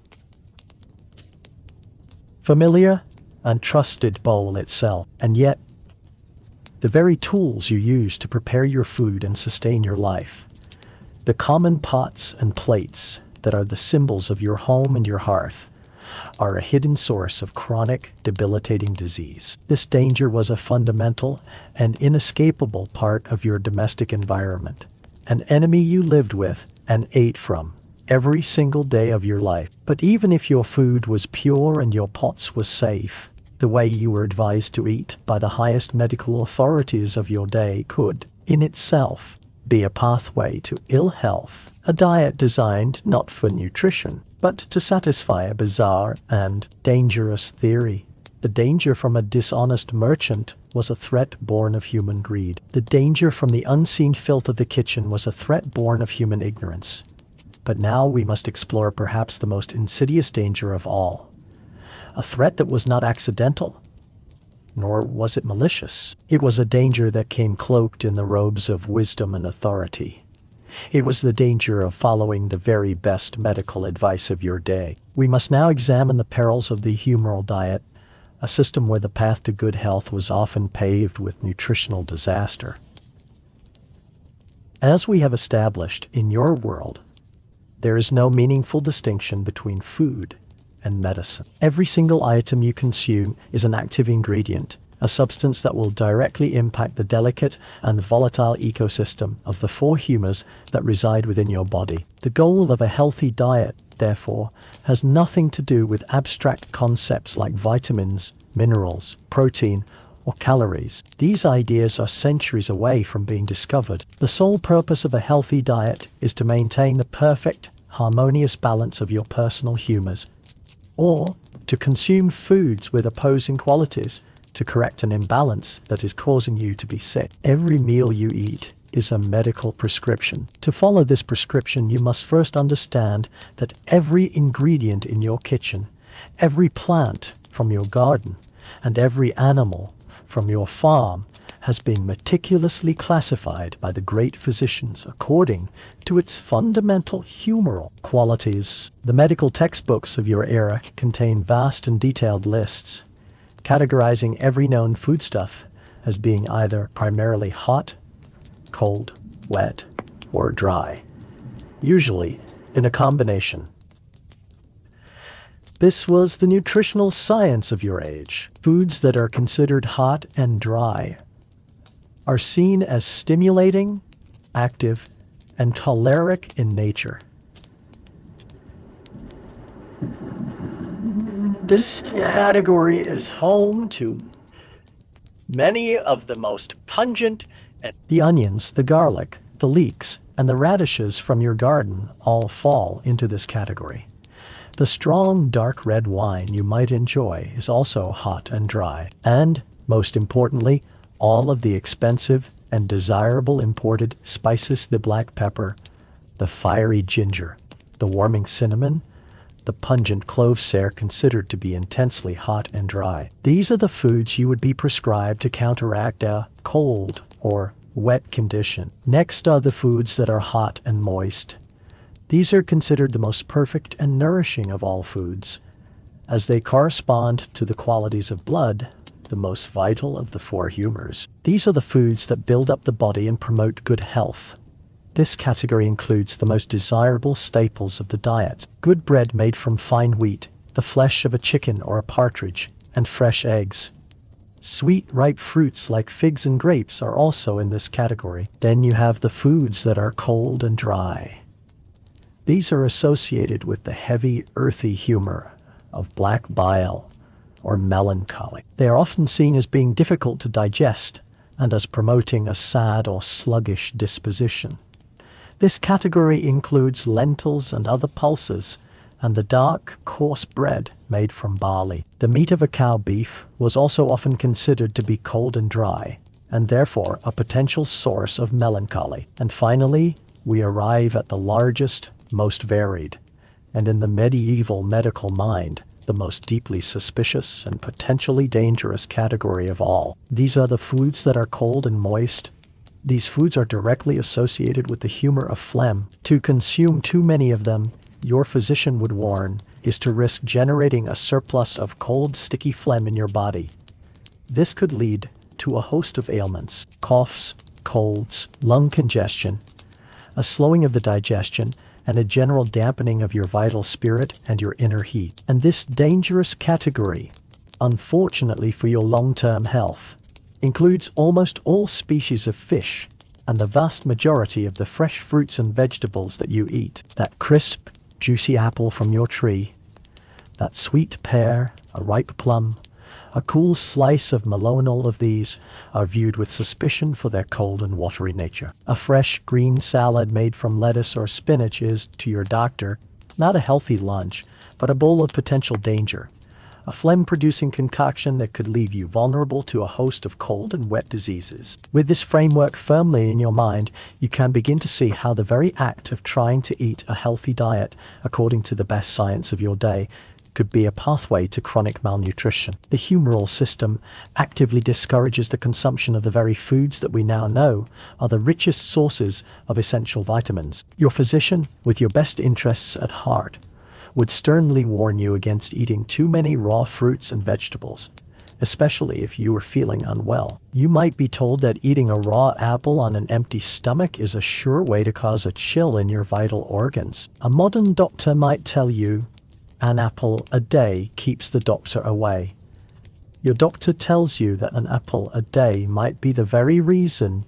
familiar, and trusted bowl itself. And yet, the very tools you use to prepare your food and sustain your life, the common pots and plates that are the symbols of your home and your hearth, are a hidden source of chronic, debilitating disease. This danger was a fundamental and inescapable part of your domestic environment, an enemy you lived with and ate from every single day of your life. But even if your food was pure and your pots was safe, the way you were advised to eat by the highest medical authorities of your day could, in itself, be a pathway to ill health, a diet designed not for nutrition, but to satisfy a bizarre and dangerous theory. The danger from a dishonest merchant was a threat born of human greed. The danger from the unseen filth of the kitchen was a threat born of human ignorance. But now we must explore perhaps the most insidious danger of all, a threat that was not accidental, nor was it malicious. It was a danger that came cloaked in the robes of wisdom and authority. It was the danger of following the very best medical advice of your day. We must now examine the perils of the humoral diet, a system where the path to good health was often paved with nutritional disaster. As we have established, in your world, there is no meaningful distinction between food and medicine. Every single item you consume is an active ingredient, a substance that will directly impact the delicate and volatile ecosystem of the four humours that reside within your body. The goal of a healthy diet, therefore, has nothing to do with abstract concepts like vitamins, minerals, protein, or calories. These ideas are centuries away from being discovered. The sole purpose of a healthy diet is to maintain the perfect, harmonious balance of your personal humours, or to consume foods with opposing qualities to correct an imbalance that is causing you to be sick. Every meal you eat is a medical prescription. To follow this prescription, you must first understand that every ingredient in your kitchen, every plant from your garden, and every animal from your farm has been meticulously classified by the great physicians according to its fundamental humoral qualities. The medical textbooks of your era contain vast and detailed lists, categorizing every known foodstuff as being either primarily hot, cold, wet, or dry, usually in a combination. This was the nutritional science of your age. Foods that are considered hot and dry are seen as stimulating, active, and caloric in nature. This category is home to many of the most pungent and the onions, the garlic, the leeks, and the radishes from your garden all fall into this category. The strong dark red wine you might enjoy is also hot and dry. And, most importantly, all of the expensive and desirable imported spices, the black pepper, the fiery ginger, the warming cinnamon, the pungent cloves are considered to be intensely hot and dry. These are the foods you would be prescribed to counteract a cold or wet condition. Next are the foods that are hot and moist. These are considered the most perfect and nourishing of all foods, as they correspond to the qualities of blood, the most vital of the four humors. These are the foods that build up the body and promote good health. This category includes the most desirable staples of the diet: good bread made from fine wheat, the flesh of a chicken or a partridge, and fresh eggs. Sweet, ripe fruits like figs and grapes are also in this category. Then you have the foods that are cold and dry. These are associated with the heavy, earthy humor of black bile or melancholy. They are often seen as being difficult to digest and as promoting a sad or sluggish disposition. This category includes lentils and other pulses, and the dark, coarse bread made from barley. The meat of a cow beef was also often considered to be cold and dry, and therefore a potential source of melancholy. And finally, we arrive at the largest, most varied, and in the medieval medical mind, the most deeply suspicious and potentially dangerous category of all. These are the foods that are cold and moist. These foods are directly associated with the humor of phlegm. To consume too many of them, your physician would warn, is to risk generating a surplus of cold, sticky phlegm in your body. This could lead to a host of ailments: coughs, colds, lung congestion, a slowing of the digestion, and a general dampening of your vital spirit and your inner heat. And this dangerous category, unfortunately for your long-term health, includes almost all species of fish and the vast majority of the fresh fruits and vegetables that you eat. That crisp, juicy apple from your tree, that sweet pear, a ripe plum, a cool slice of melon, all of these are viewed with suspicion for their cold and watery nature. A fresh green salad made from lettuce or spinach is, to your doctor, not a healthy lunch, but a bowl of potential danger. A phlegm-producing concoction that could leave you vulnerable to a host of cold and wet diseases. With this framework firmly in your mind, you can begin to see how the very act of trying to eat a healthy diet, according to the best science of your day, could be a pathway to chronic malnutrition. The humoral system actively discourages the consumption of the very foods that we now know are the richest sources of essential vitamins. Your physician, with your best interests at heart, would sternly warn you against eating too many raw fruits and vegetables, especially if you were feeling unwell. You might be told that eating a raw apple on an empty stomach is a sure way to cause a chill in your vital organs. A modern doctor might tell you, an apple a day keeps the doctor away. Your doctor tells you that an apple a day might be the very reason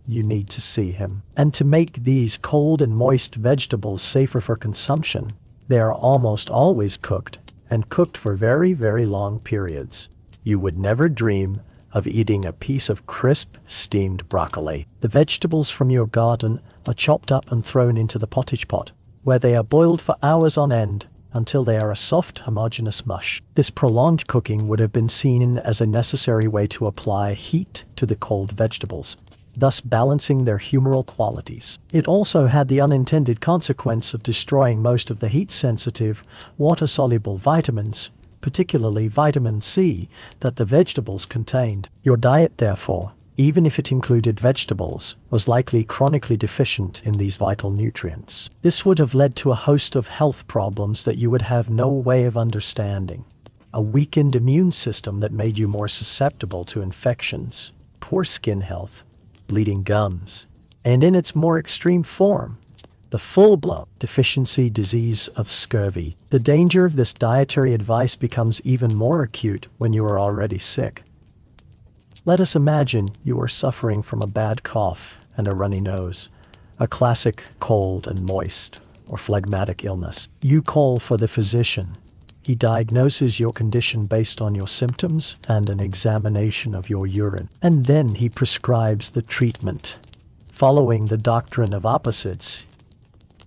you need to see him. And to make these cold and moist vegetables safer for consumption, they are almost always cooked, and cooked for very, very long periods. You would never dream of eating a piece of crisp, steamed broccoli. The vegetables from your garden are chopped up and thrown into the pottage pot, where they are boiled for hours on end until they are a soft, homogeneous mush. This prolonged cooking would have been seen as a necessary way to apply heat to the cold vegetables, thus balancing their humoral qualities. It also had the unintended consequence of destroying most of the heat-sensitive, water-soluble vitamins, particularly vitamin C, that the vegetables contained. Your diet, therefore, even if it included vegetables, was likely chronically deficient in these vital nutrients. This would have led to a host of health problems that you would have no way of understanding. a weakened immune system that made you more susceptible to infections, poor skin health, bleeding gums, and in its more extreme form, the full-blown deficiency disease of scurvy. The danger of this dietary advice becomes even more acute when you are already sick. Let us imagine you are suffering from a bad cough and a runny nose, a classic cold and moist or phlegmatic illness. You call for the physician. He diagnoses your condition based on your symptoms and an examination of your urine, and then he prescribes the treatment. Following the doctrine of opposites,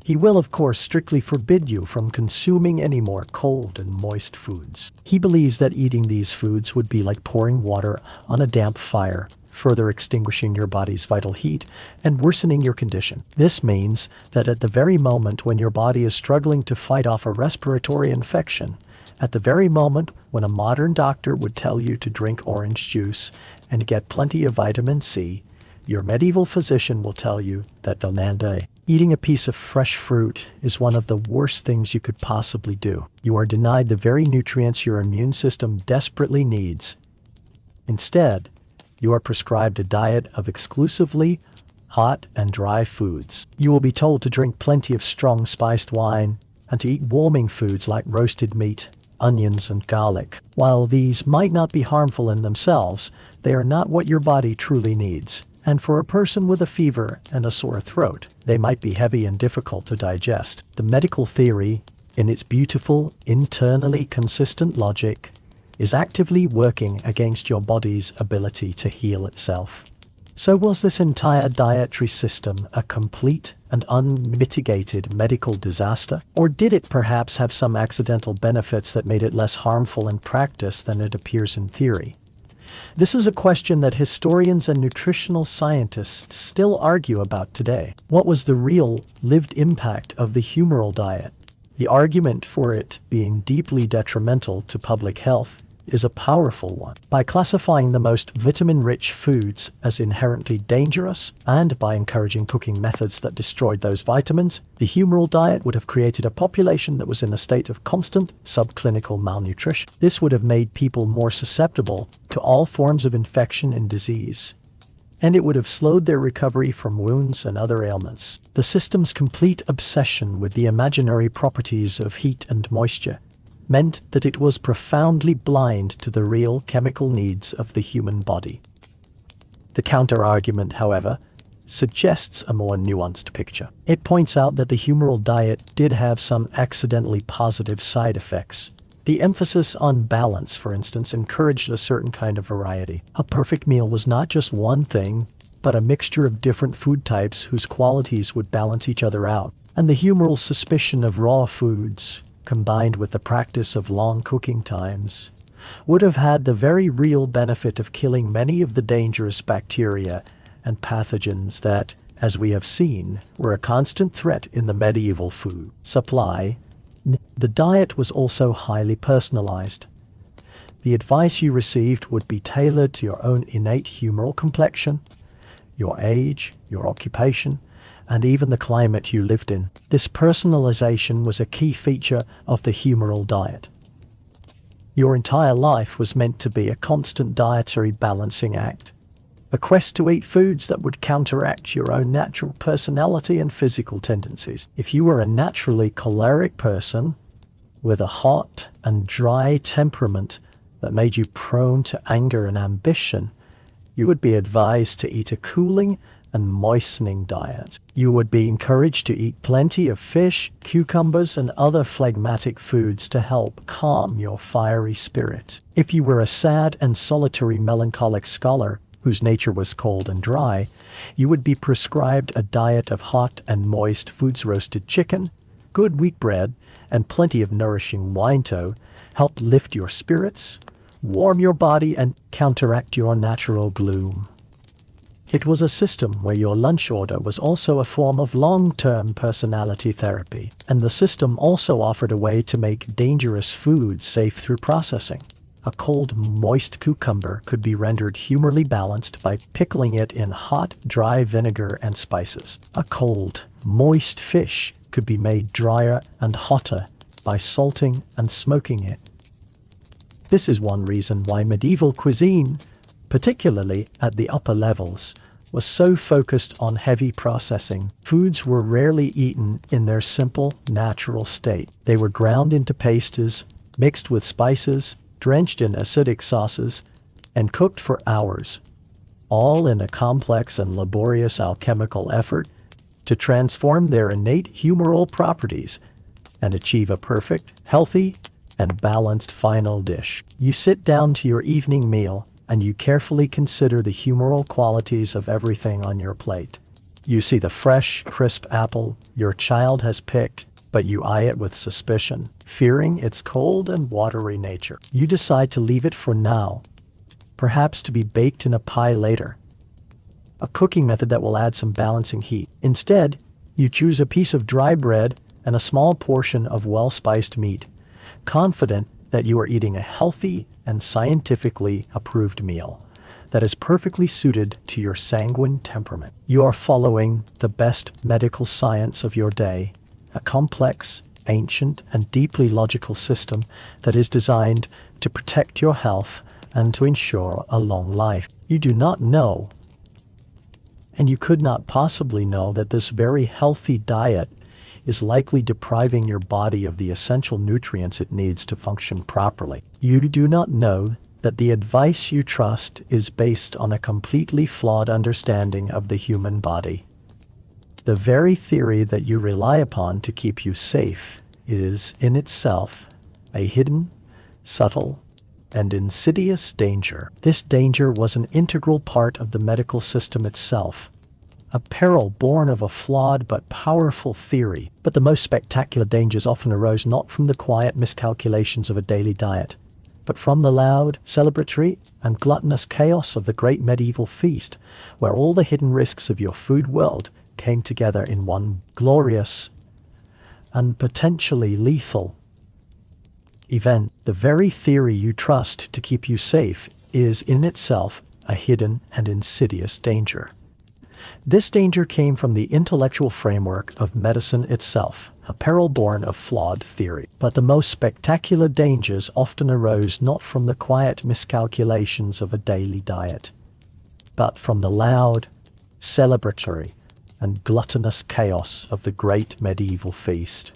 he will, of course, strictly forbid you from consuming any more cold and moist foods. He believes that eating these foods would be like pouring water on a damp fire, further extinguishing your body's vital heat and worsening your condition. This means that at the very moment when your body is struggling to fight off a respiratory infection, at the very moment when a modern doctor would tell you to drink orange juice and get plenty of vitamin C, your medieval physician will tell you that eating a piece of fresh fruit is one of the worst things you could possibly do. You are denied the very nutrients your immune system desperately needs. Instead, you are prescribed a diet of exclusively hot and dry foods. You will be told to drink plenty of strong spiced wine and to eat warming foods like roasted meat, onions, and garlic. While these might not be harmful in themselves, they are not what your body truly needs. And for a person with a fever and a sore throat, they might be heavy and difficult to digest. The medical theory, in its beautiful, internally consistent logic, is actively working against your body's ability to heal itself. So was this entire dietary system a complete and unmitigated medical disaster? Or did it perhaps have some accidental benefits that made it less harmful in practice than it appears in theory? This is a question that historians and nutritional scientists still argue about today. What was the real, lived impact of the humoral diet? The argument for it being deeply detrimental to public health is a powerful one. By classifying the most vitamin-rich foods as inherently dangerous, and by encouraging cooking methods that destroyed those vitamins, the humoral diet would have created a population that was in a state of constant subclinical malnutrition. This would have made people more susceptible to all forms of infection and disease, and it would have slowed their recovery from wounds and other ailments. The system's complete obsession with the imaginary properties of heat and moisture meant that it was profoundly blind to the real chemical needs of the human body. The counter-argument, however, suggests a more nuanced picture. It points out that the humoral diet did have some accidentally positive side effects. The emphasis on balance, for instance, encouraged a certain kind of variety. A perfect meal was not just one thing, but a mixture of different food types whose qualities would balance each other out. And the humoral suspicion of raw foods, combined with the practice of long cooking times, would have had the very real benefit of killing many of the dangerous bacteria and pathogens that, as we have seen, were a constant threat in the medieval food supply. The diet was also highly personalized. The advice you received would be tailored to your own innate humoral complexion, your age, your occupation, and even the climate you lived in. This personalization was a key feature of the humoral diet. Your entire life was meant to be a constant dietary balancing act, a quest to eat foods that would counteract your own natural personality and physical tendencies. If you were a naturally choleric person with a hot and dry temperament that made you prone to anger and ambition, you would be advised to eat a cooling and moistening diet. You would be encouraged to eat plenty of fish, cucumbers, and other phlegmatic foods to help calm your fiery spirit. If you were a sad and solitary melancholic scholar whose nature was cold and dry, you would be prescribed a diet of hot and moist foods. Roasted chicken, good wheat bread, and plenty of nourishing wine to help lift your spirits, warm your body, and counteract your natural gloom. It was a system where your lunch order was also a form of long-term personality therapy, and the system also offered a way to make dangerous foods safe through processing. A cold, moist cucumber could be rendered humorally balanced by pickling it in hot, dry vinegar and spices. A cold, moist fish could be made drier and hotter by salting and smoking it. This is one reason why medieval cuisine, particularly at the upper levels, was so focused on heavy processing. Foods were rarely eaten in their simple, natural state. They were ground into pastes, mixed with spices, drenched in acidic sauces, and cooked for hours, all in a complex and laborious alchemical effort to transform their innate humoral properties and achieve a perfect, healthy, and balanced final dish. You sit down to your evening meal and you carefully consider the humoral qualities of everything on your plate. You see the fresh, crisp apple your child has picked, but you eye it with suspicion, fearing its cold and watery nature. You decide to leave it for now, perhaps to be baked in a pie later, a cooking method that will add some balancing heat. Instead, you choose a piece of dry bread and a small portion of well-spiced meat, confident that you are eating a healthy and scientifically approved meal that is perfectly suited to your sanguine temperament. You are following the best medical science of your day, a complex, ancient, and deeply logical system that is designed to protect your health and to ensure a long life. You do not know, and you could not possibly know, that this very healthy diet is likely depriving your body of the essential nutrients it needs to function properly. You do not know that the advice you trust is based on a completely flawed understanding of the human body. The very theory that you rely upon to keep you safe is, in itself, a hidden, subtle, and insidious danger. This danger was an integral part of the medical system itself, a peril born of a flawed but powerful theory. But the most spectacular dangers often arose not from the quiet miscalculations of a daily diet, but from the loud, celebratory, and gluttonous chaos of the great medieval feast, where all the hidden risks of your food world came together in one glorious and potentially lethal event. The very theory you trust to keep you safe is in itself a hidden and insidious danger. This danger came from the intellectual framework of medicine itself, a peril born of flawed theory. But the most spectacular dangers often arose not from the quiet miscalculations of a daily diet, but from the loud, celebratory, and gluttonous chaos of the great medieval feast,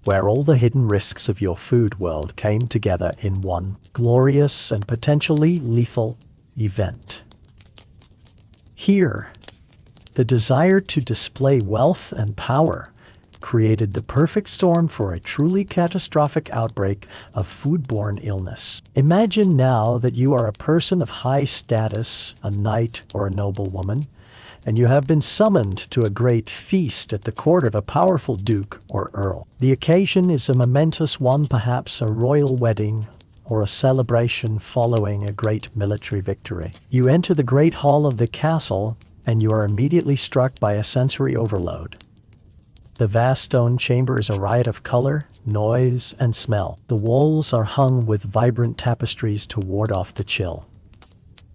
where all the hidden risks of your food world came together in one glorious and potentially lethal event. Here, the desire to display wealth and power created the perfect storm for a truly catastrophic outbreak of foodborne illness. Imagine now that you are a person of high status, a knight or a noblewoman, and you have been summoned to a great feast at the court of a powerful duke or earl. The occasion is a momentous one, perhaps a royal wedding or a celebration following a great military victory. You enter the great hall of the castle, and you are immediately struck by a sensory overload. The vast stone chamber is a riot of color, noise, and smell. The walls are hung with vibrant tapestries to ward off the chill.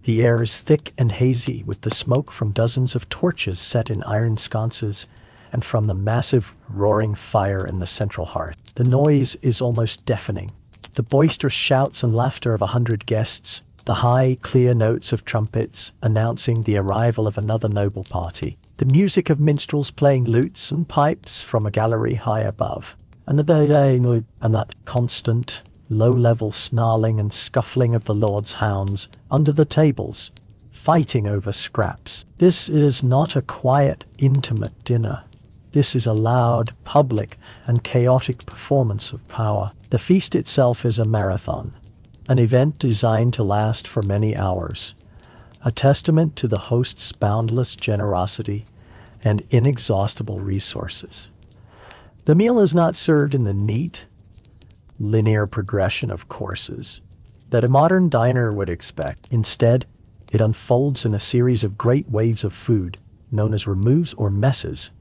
The air is thick and hazy with the smoke from dozens of torches set in iron sconces and from the massive, roaring fire in the central hearth. The noise is almost deafening. The boisterous shouts and laughter of 100 guests, the high, clear notes of trumpets announcing the arrival of another noble party, the music of minstrels playing lutes and pipes from a gallery high above, and that constant, low-level snarling and scuffling of the Lord's hounds under the tables, fighting over scraps. This is not a quiet, intimate dinner. This is a loud, public, and chaotic performance of power. The feast itself is a marathon, an event designed to last for many hours, a testament to the host's boundless generosity and inexhaustible resources. The meal is not served in the neat, linear progression of courses that a modern diner would expect. Instead, it unfolds in a series of great waves of food, known as removes or messes.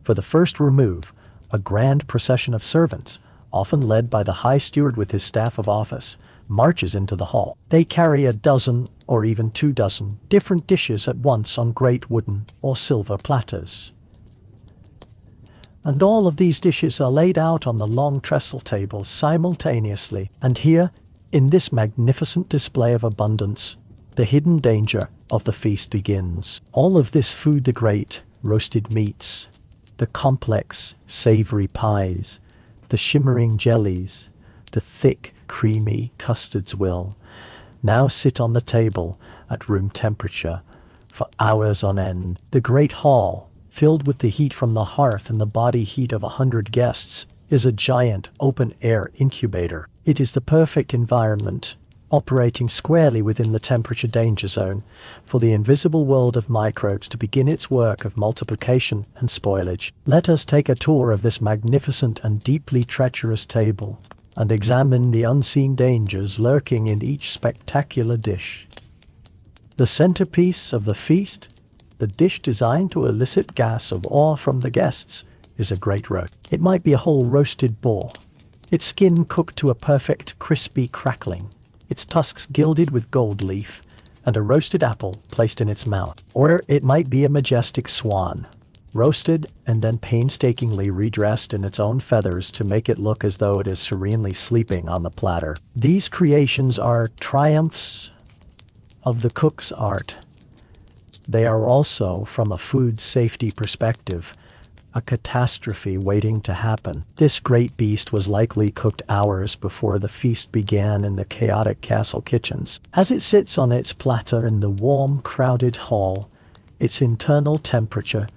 For the first remove, a grand procession of servants, often led by the high steward with his staff of office, marches into the hall. They carry a dozen or even 24 different dishes at once on great wooden or silver platters. And all of these dishes are laid out on the long trestle tables simultaneously. And here, In this magnificent display of abundance, the hidden danger of the feast begins. All of this food, the great roasted meats, the complex savory pies, the shimmering jellies, the thick creamy custards will now sit on the table at room temperature for hours on end. The great hall, filled with the heat from the hearth and the body heat of 100 guests, is a giant open-air incubator. It is the perfect environment, operating squarely within the temperature danger zone, for the invisible world of microbes to begin its work of multiplication and spoilage. Let us take a tour of this magnificent and deeply treacherous table, and examine the unseen dangers lurking in each spectacular dish. The centerpiece of the feast, the dish designed to elicit gasps of awe from the guests, is a great roast. It might be a whole roasted boar, its skin cooked to a perfect crispy crackling, its tusks gilded with gold leaf, and a roasted apple placed in its mouth. Or it might be a majestic swan, roasted and then painstakingly redressed in its own feathers to make it look as though it is serenely sleeping on the platter. These creations are triumphs of the cook's art. They are also, from a food safety perspective, a catastrophe waiting to happen. This great beast was likely cooked hours before the feast began in the chaotic castle kitchens. As it sits on its platter in the warm, crowded hall, its internal temperature,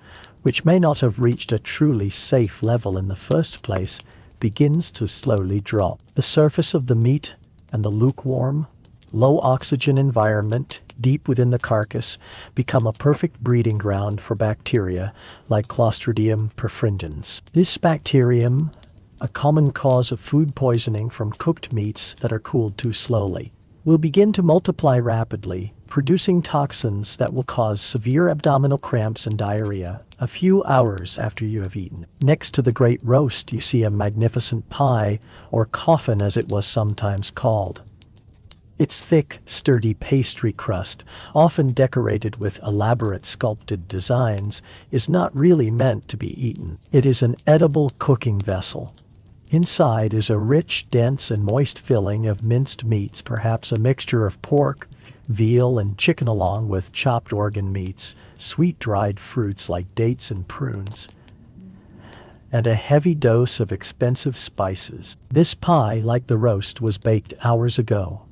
which may not have reached a truly safe level in the first place, begins to slowly drop. The surface of the meat and the lukewarm, low-oxygen environment deep within the carcass become a perfect breeding ground for bacteria like Clostridium perfringens. This bacterium, a common cause of food poisoning from cooked meats that are cooled too slowly, will begin to multiply rapidly, producing toxins that will cause severe abdominal cramps and diarrhea a few hours after you have eaten. Next to the great roast, you see a magnificent pie, or coffin as it was sometimes called. Its thick, sturdy pastry crust, often decorated with elaborate sculpted designs, is not really meant to be eaten. It is an edible cooking vessel. Inside is a rich, dense, and moist filling of minced meats, perhaps a mixture of pork, veal, and chicken, along with chopped organ meats, sweet dried fruits like dates and prunes, and a heavy dose of expensive spices. This pie, like the roast, was baked hours ago.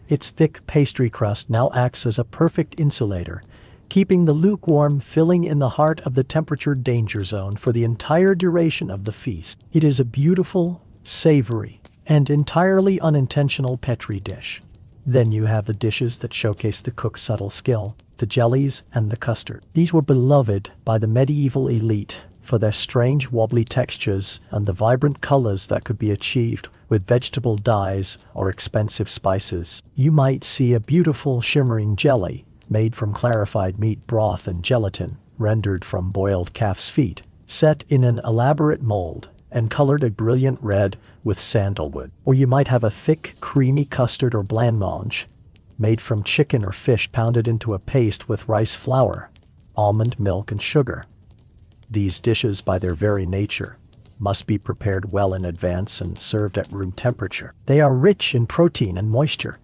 Its thick pastry crust now acts as a perfect insulator, keeping the lukewarm filling in the heart of the temperature danger zone for the entire duration of the feast. It is a beautiful, savory, and entirely unintentional petri dish. Then you have the dishes that showcase the cook's subtle skill, the jellies and the custard. These were beloved by the medieval elite for their strange wobbly textures and the vibrant colors that could be achieved with vegetable dyes or expensive spices. You might see a beautiful shimmering jelly made from clarified meat broth and gelatin, rendered from boiled calf's feet, set in an elaborate mold and colored a brilliant red with sandalwood. Or you might have a thick, creamy custard or blancmange, made from chicken or fish pounded into a paste with rice flour, almond milk, and sugar. These dishes, by their very nature, must be prepared well in advance and served at room temperature. They are rich in protein and moisture,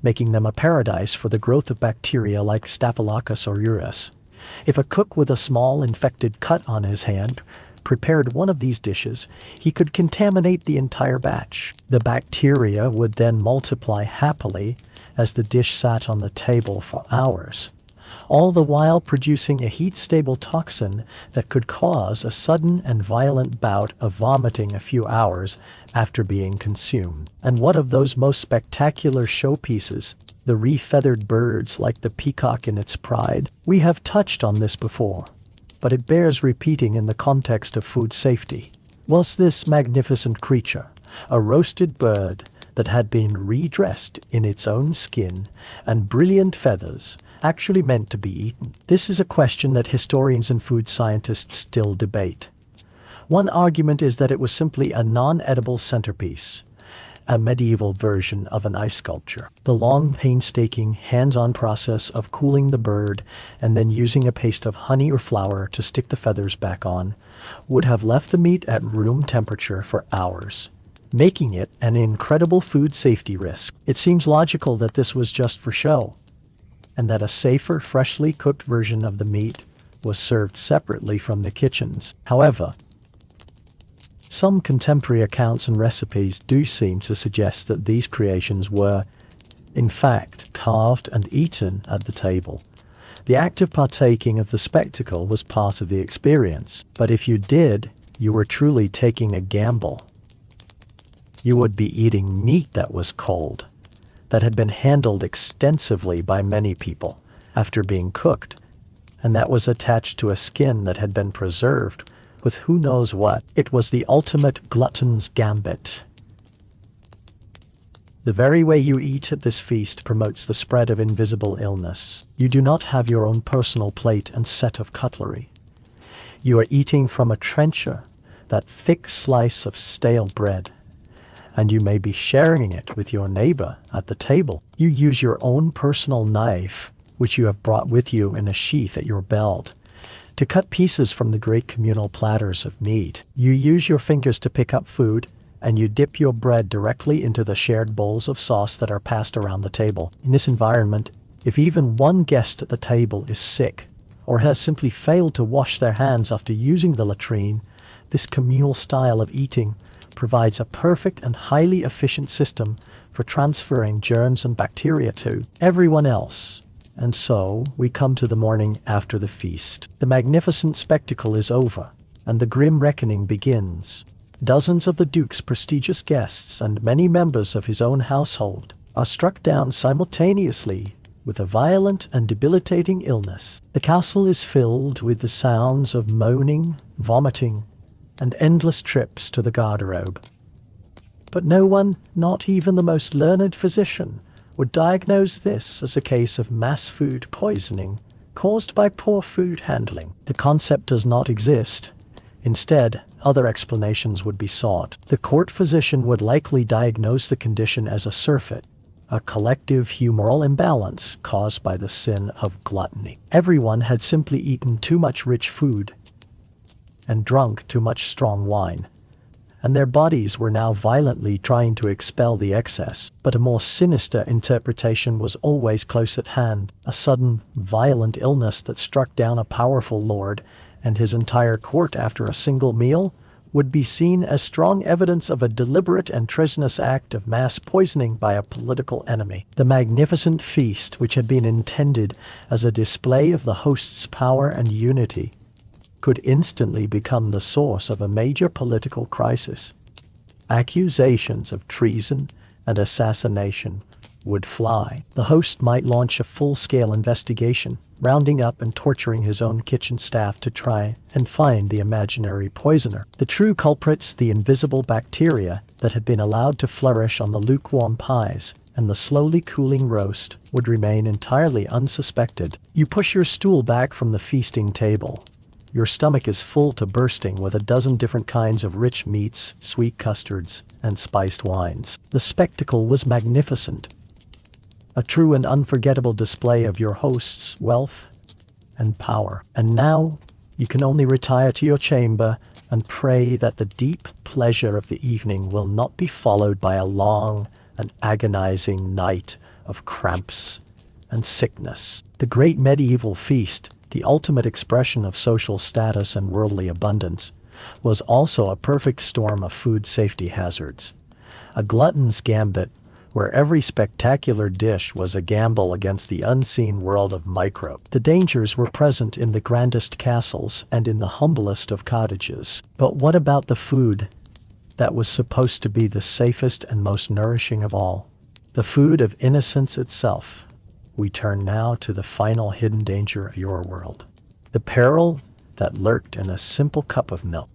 making them a paradise for the growth of bacteria like Staphylococcus aureus. If a cook with a small infected cut on his hand prepared one of these dishes, he could contaminate the entire batch. The bacteria would then multiply happily as the dish sat on the table for hours, all the while producing a heat-stable toxin that could cause a sudden and violent bout of vomiting a few hours after being consumed. And what of those most spectacular showpieces, the re-feathered birds like the peacock in its pride? We have touched on this before, but it bears repeating in the context of food safety. Was this magnificent creature, a roasted bird that had been redressed in its own skin and brilliant feathers, actually meant to be eaten? This is a question that historians and food scientists still debate. One argument is that it was simply a non-edible centerpiece, a medieval version of an ice sculpture. The long, painstaking, hands-on process of cooling the bird and then using a paste of honey or flour to stick the feathers back on would have left the meat at room temperature for hours. making it an incredible food safety risk. It seems logical that this was just for show, and that a safer, freshly cooked version of the meat was served separately from the kitchens. However, some contemporary accounts and recipes do seem to suggest that these creations were, in fact, carved and eaten at the table. The act of partaking of the spectacle was part of the experience, but if you did, you were truly taking a gamble. You would be eating meat that was cold, that had been handled extensively by many people after being cooked, and that was attached to a skin that had been preserved with who knows what. It was the ultimate glutton's gambit. The very way you eat at this feast promotes the spread of invisible illness. You do not have your own personal plate and set of cutlery. You are eating from a trencher, that thick slice of stale bread, and you may be sharing it with your neighbor at the table. You use your own personal knife, which you have brought with you in a sheath at your belt, to cut pieces from the great communal platters of meat. You use your fingers to pick up food, and you dip your bread directly into the shared bowls of sauce that are passed around the table. In this environment, if even one guest at the table is sick, or has simply failed to wash their hands after using the latrine, this communal style of eating provides a perfect and highly efficient system for transferring germs and bacteria to everyone else. And so, we come to the morning after the feast. The magnificent spectacle is over, and the grim reckoning begins. Dozens of the Duke's prestigious guests and many members of his own household are struck down simultaneously with a violent and debilitating illness. The castle is filled with the sounds of moaning, vomiting, and endless trips to the garderobe. But no one, not even the most learned physician, would diagnose this as a case of mass food poisoning caused by poor food handling. The concept does not exist. Instead, other explanations would be sought. The court physician would likely diagnose the condition as a surfeit, a collective humoral imbalance caused by the sin of gluttony. Everyone had simply eaten too much rich food and drunk too much strong wine, and their bodies were now violently trying to expel the excess. But a more sinister interpretation was always close at hand. A sudden, violent illness that struck down a powerful lord and his entire court after a single meal would be seen as strong evidence of a deliberate and treasonous act of mass poisoning by a political enemy. The magnificent feast, which had been intended as a display of the host's power and unity, could instantly become the source of a major political crisis. Accusations of treason and assassination would fly. The host might launch a full-scale investigation, rounding up and torturing his own kitchen staff to try and find the imaginary poisoner. The true culprits, the invisible bacteria that had been allowed to flourish on the lukewarm pies and the slowly cooling roast, would remain entirely unsuspected. You push your stool back from the feasting table. Your stomach is full to bursting with a dozen different kinds of rich meats, sweet custards, and spiced wines. The spectacle was magnificent. A true and unforgettable display of your host's wealth and power. And now, you can only retire to your chamber and pray that the deep pleasure of the evening will not be followed by a long and agonizing night of cramps and sickness. The great medieval feast, the ultimate expression of social status and worldly abundance, was also a perfect storm of food safety hazards. A glutton's gambit, where every spectacular dish was a gamble against the unseen world of microbe. The dangers were present in the grandest castles and in the humblest of cottages. But what about the food that was supposed to be the safest and most nourishing of all? The food of innocence itself. We turn now to the final hidden danger of your world. The peril that lurked in a simple cup of milk.